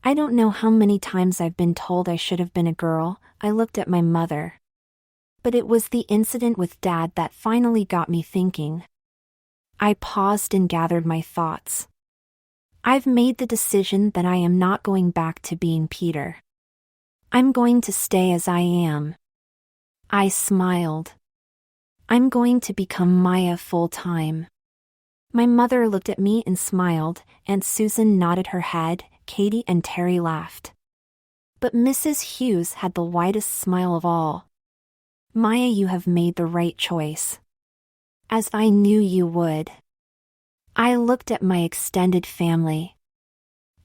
I don't know how many times I've been told I should have been a girl. I looked at my mother. But it was the incident with Dad that finally got me thinking. I paused and gathered my thoughts. I've made the decision that I am not going back to being Peter. I'm going to stay as I am. I smiled. I'm going to become Maya full-time. My mother looked at me and smiled. Aunt Susan nodded her head. Katie and Terry laughed. But Mrs. Hughes had the widest smile of all. Maya, you have made the right choice. As I knew you would. I looked at my extended family.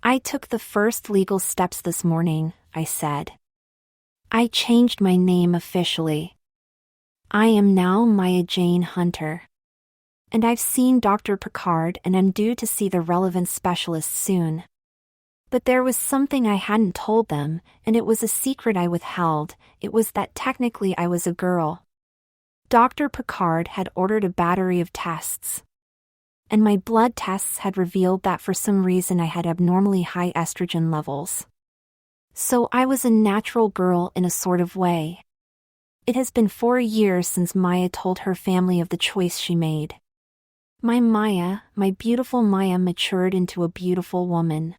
I took the first legal steps this morning, I said. I changed my name officially. I am now Maya Jane Hunter. And I've seen Dr. Picard and I'm due to see the relevant specialist soon. But there was something I hadn't told them, and it was a secret I withheld. It was that technically I was a girl. Dr. Picard had ordered a battery of tests. And my blood tests had revealed that for some reason I had abnormally high estrogen levels. So I was a natural girl in a sort of way. It has been 4 years since Maya told her family of the choice she made. My Maya, my beautiful Maya, matured into a beautiful woman.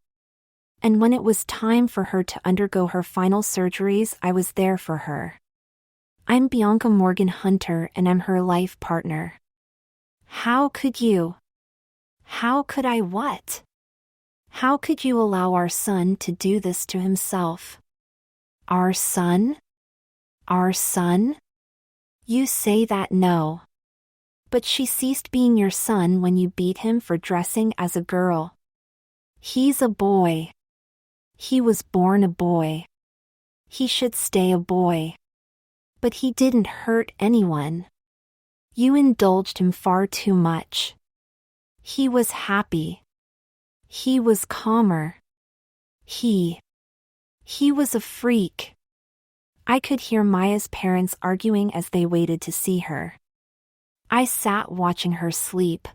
And when it was time for her to undergo her final surgeries, I was there for her. I'm Bianca Morgan Hunter and I'm her life partner. How could you? How could I what? How could you allow our son to do this to himself? Our son? Our son? You say that no. But she ceased being your son when you beat him for dressing as a girl. He's a boy. He was born a boy. He should stay a boy. But he didn't hurt anyone. You indulged him far too much. He was happy. He was calmer. He was a freak. I could hear Maya's parents arguing as they waited to see her. I sat watching her sleep.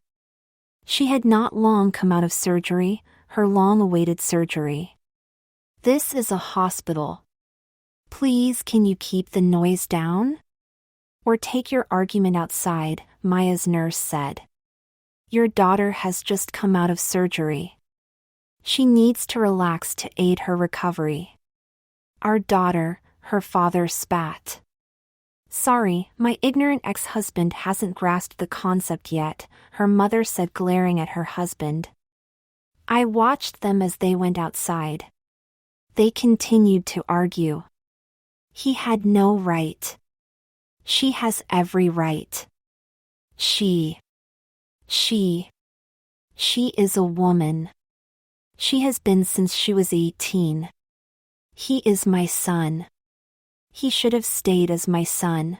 She had not long come out of surgery, her long-awaited surgery. This is a hospital. Please, can you keep the noise down? Or take your argument outside, Maya's nurse said. Your daughter has just come out of surgery. She needs to relax to aid her recovery. Our daughter, her father spat. Sorry, my ignorant ex-husband hasn't grasped the concept yet, her mother said, glaring at her husband. I watched them as they went outside. They continued to argue. He had no right. She has every right. She. She is a woman. She has been since she was 18. He is my son. He should have stayed as my son.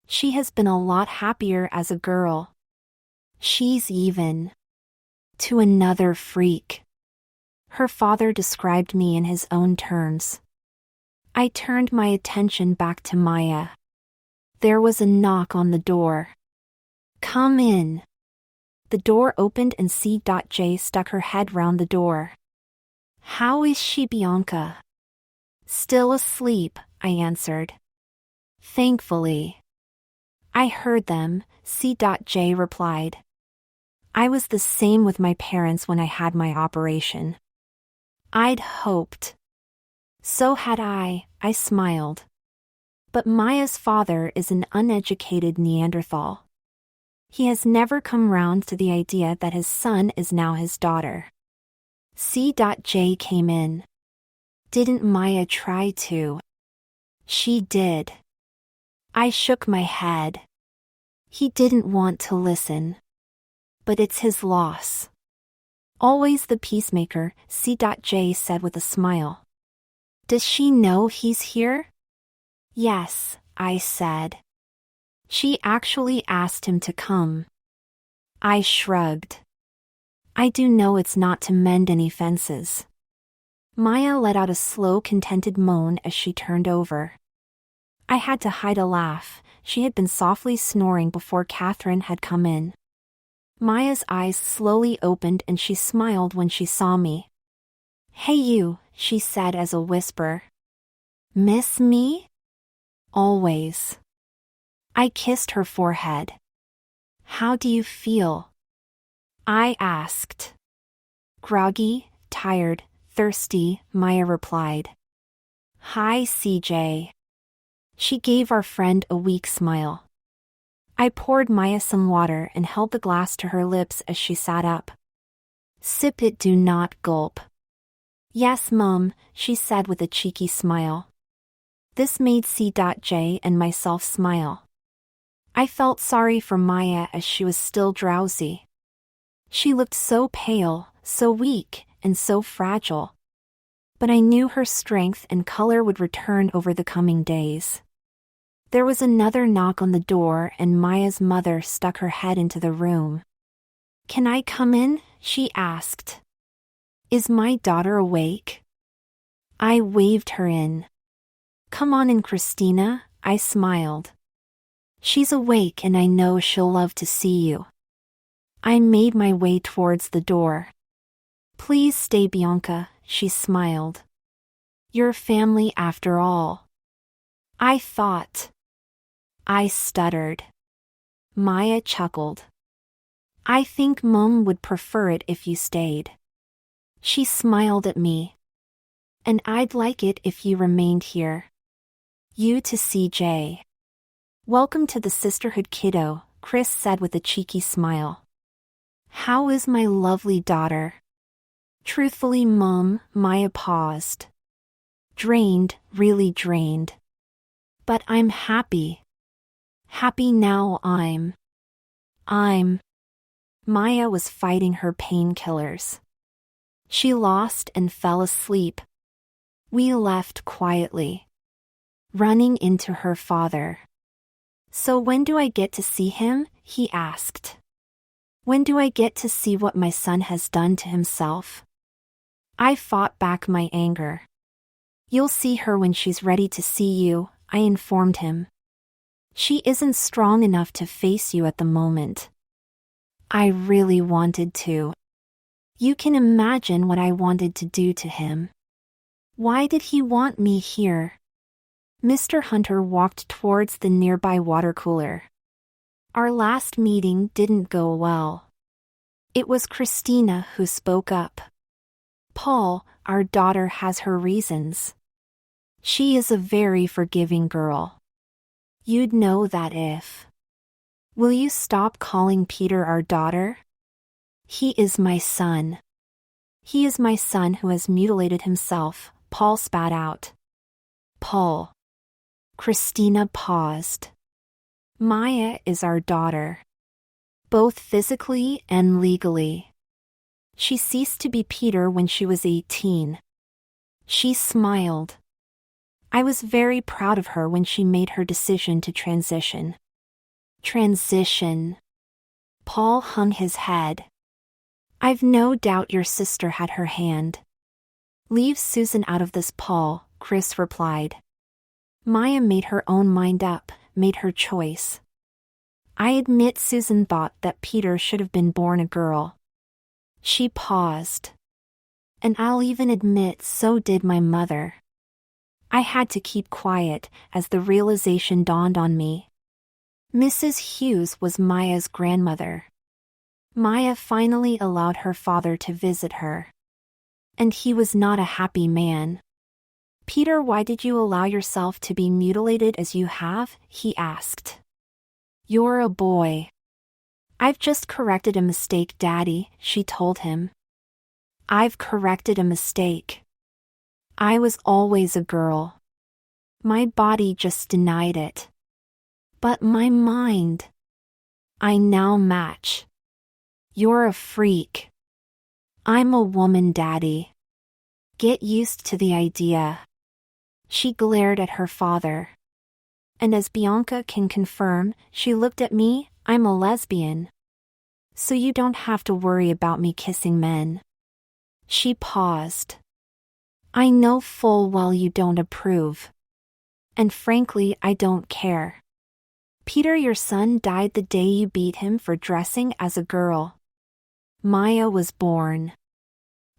She has been a lot happier as a girl. She's even to another freak. Her father described me in his own terms. I turned my attention back to Maya. There was a knock on the door. Come in. The door opened and C.J. stuck her head round the door. How is she, Bianca? Still asleep, I answered. Thankfully. I heard them, C.J. replied. I was the same with my parents when I had my operation. I'd hoped. So had I smiled. But Maya's father is an uneducated Neanderthal. He has never come round to the idea that his son is now his daughter. C.J. came in. Didn't Maya try to? She did. I shook my head. He didn't want to listen. But it's his loss. Always the peacemaker, C.J. said with a smile. Does she know he's here? Yes, I said. She actually asked him to come. I shrugged. I do know it's not to mend any fences. Maya let out a slow, contented moan as she turned over. I had to hide a laugh. She had been softly snoring before Catherine had come in. Maya's eyes slowly opened and she smiled when she saw me. Hey you, she said as a whisper. Miss me? Always. I kissed her forehead. How do you feel? I asked. Groggy, tired, thirsty, Maya replied. Hi, CJ. She gave our friend a weak smile. I poured Maya some water and held the glass to her lips as she sat up. Sip it, do not gulp. Yes, Mum, she said with a cheeky smile. This made C.J. and myself smile. I felt sorry for Maya as she was still drowsy. She looked so pale, so weak, and so fragile. But I knew her strength and color would return over the coming days. There was another knock on the door and Maya's mother stuck her head into the room. Can I come in? She asked. Is my daughter awake? I waved her in. Come on in, Christina, I smiled. She's awake and I know she'll love to see you. I made my way towards the door. Please stay, Bianca, she smiled. You're family after all. I thought. I stuttered. Maya chuckled. I think Mum would prefer it if you stayed. She smiled at me. And I'd like it if you remained here. You to CJ. Welcome to the sisterhood, kiddo, Chris said with a cheeky smile. How is my lovely daughter? Truthfully, Mum, Maya paused. Drained, really drained. But I'm happy. Happy now I'm. Maya was fighting her painkillers. She lost and fell asleep. We left quietly. Running into her father. So when do I get to see him? He asked. When do I get to see what my son has done to himself? I fought back my anger. You'll see her when she's ready to see you, I informed him. She isn't strong enough to face you at the moment. I really wanted to. You can imagine what I wanted to do to him. Why did he want me here? Mr. Hunter walked towards the nearby water cooler. Our last meeting didn't go well. It was Christina who spoke up. Paul, our daughter has her reasons. She is a very forgiving girl. You'd know that if. Will you stop calling Peter our daughter? He is my son. He is my son who has mutilated himself, Paul spat out. Paul. Christina paused. Maya is our daughter. Both physically and legally. She ceased to be Peter when she was 18. She smiled. I was very proud of her when she made her decision to transition. Transition. Paul hung his head. I've no doubt your sister had her hand. Leave Susan out of this, Paul, Chris replied. Maya made her own mind up, made her choice. I admit Susan thought that Peter should have been born a girl. She paused. And I'll even admit so did my mother. I had to keep quiet as the realization dawned on me. Mrs. Hughes was Maya's grandmother. Maya finally allowed her father to visit her. And he was not a happy man. Peter, why did you allow yourself to be mutilated as you have? He asked. You're a boy. I've just corrected a mistake, Daddy, she told him. I've corrected a mistake. I was always a girl. My body just denied it. But my mind. I now match. You're a freak. I'm a woman, Daddy. Get used to the idea. She glared at her father. And as Bianca can confirm, she looked at me, I'm a lesbian. So you don't have to worry about me kissing men. She paused. I know full well you don't approve. And frankly, I don't care. Peter, your son died the day you beat him for dressing as a girl. Maya was born.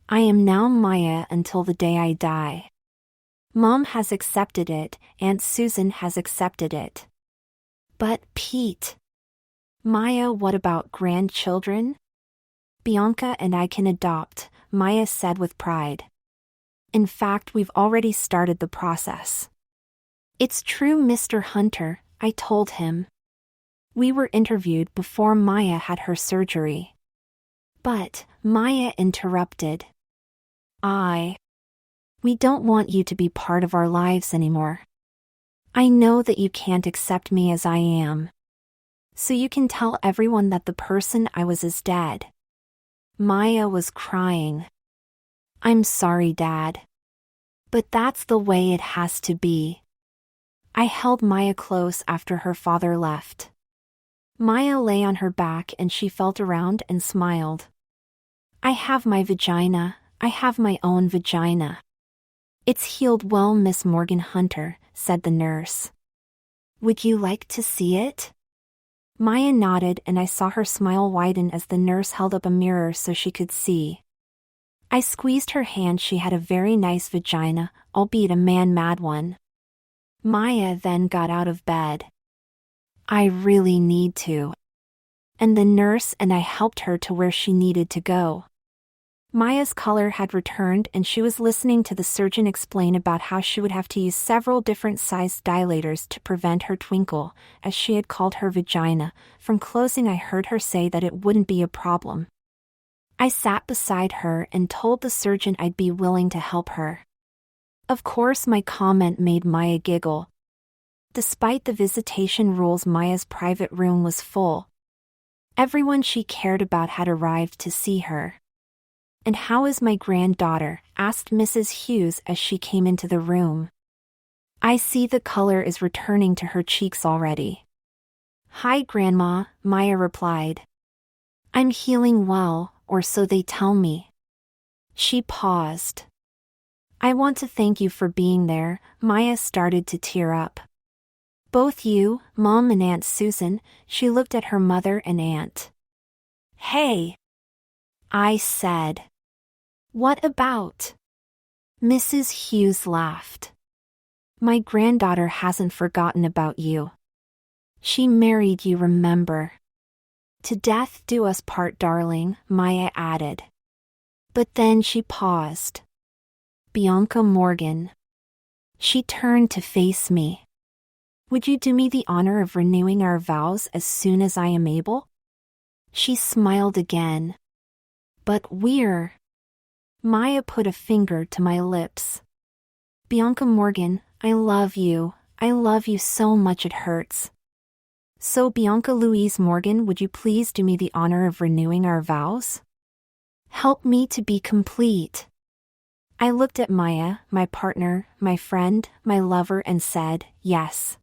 I am now Maya until the day I die. Mom has accepted it, Aunt Susan has accepted it. But Pete. Maya, what about grandchildren? Bianca and I can adopt, Maya said with pride. In fact, we've already started the process. It's true, Mr. Hunter, I told him. We were interviewed before Maya had her surgery. But, Maya interrupted. We don't want you to be part of our lives anymore. I know that you can't accept me as I am. So you can tell everyone that the person I was is dead. Maya was crying. I'm sorry, Dad. But that's the way it has to be. I held Maya close after her father left. Maya lay on her back and she felt around and smiled. I have my vagina, I have my own vagina. It's healed well, Miss Morgan Hunter, said the nurse. Would you like to see it? Maya nodded and I saw her smile widen as the nurse held up a mirror so she could see. I squeezed her hand. She had a very nice vagina, albeit a man-mad one. Maya then got out of bed. I really need to. And the nurse and I helped her to where she needed to go. Maya's color had returned and she was listening to the surgeon explain about how she would have to use several different sized dilators to prevent her twinkle, as she had called her vagina. From closing I heard her say that it wouldn't be a problem. I sat beside her and told the surgeon I'd be willing to help her. Of course my comment made Maya giggle. Despite the visitation rules, Maya's private room was full. Everyone she cared about had arrived to see her. And how is my granddaughter? Asked Mrs. Hughes as she came into the room. I see the color is returning to her cheeks already. Hi, Grandma, Maya replied. I'm healing well, or so they tell me. She paused. I want to thank you for being there. Maya started to tear up. Both you, Mom and Aunt Susan. She looked at her mother and aunt. Hey! I said. What about? Mrs. Hughes laughed. My granddaughter hasn't forgotten about you. She married you, remember? To death do us part, darling, Maya added. But then she paused. Bianca Morgan. She turned to face me. Would you do me the honor of renewing our vows as soon as I am able? She smiled again. But we're... Maya put a finger to my lips. Bianca Morgan, I love you so much it hurts. So Bianca Louise Morgan, would you please do me the honor of renewing our vows? Help me to be complete. I looked at Maya, my partner, my friend, my lover, and said, yes.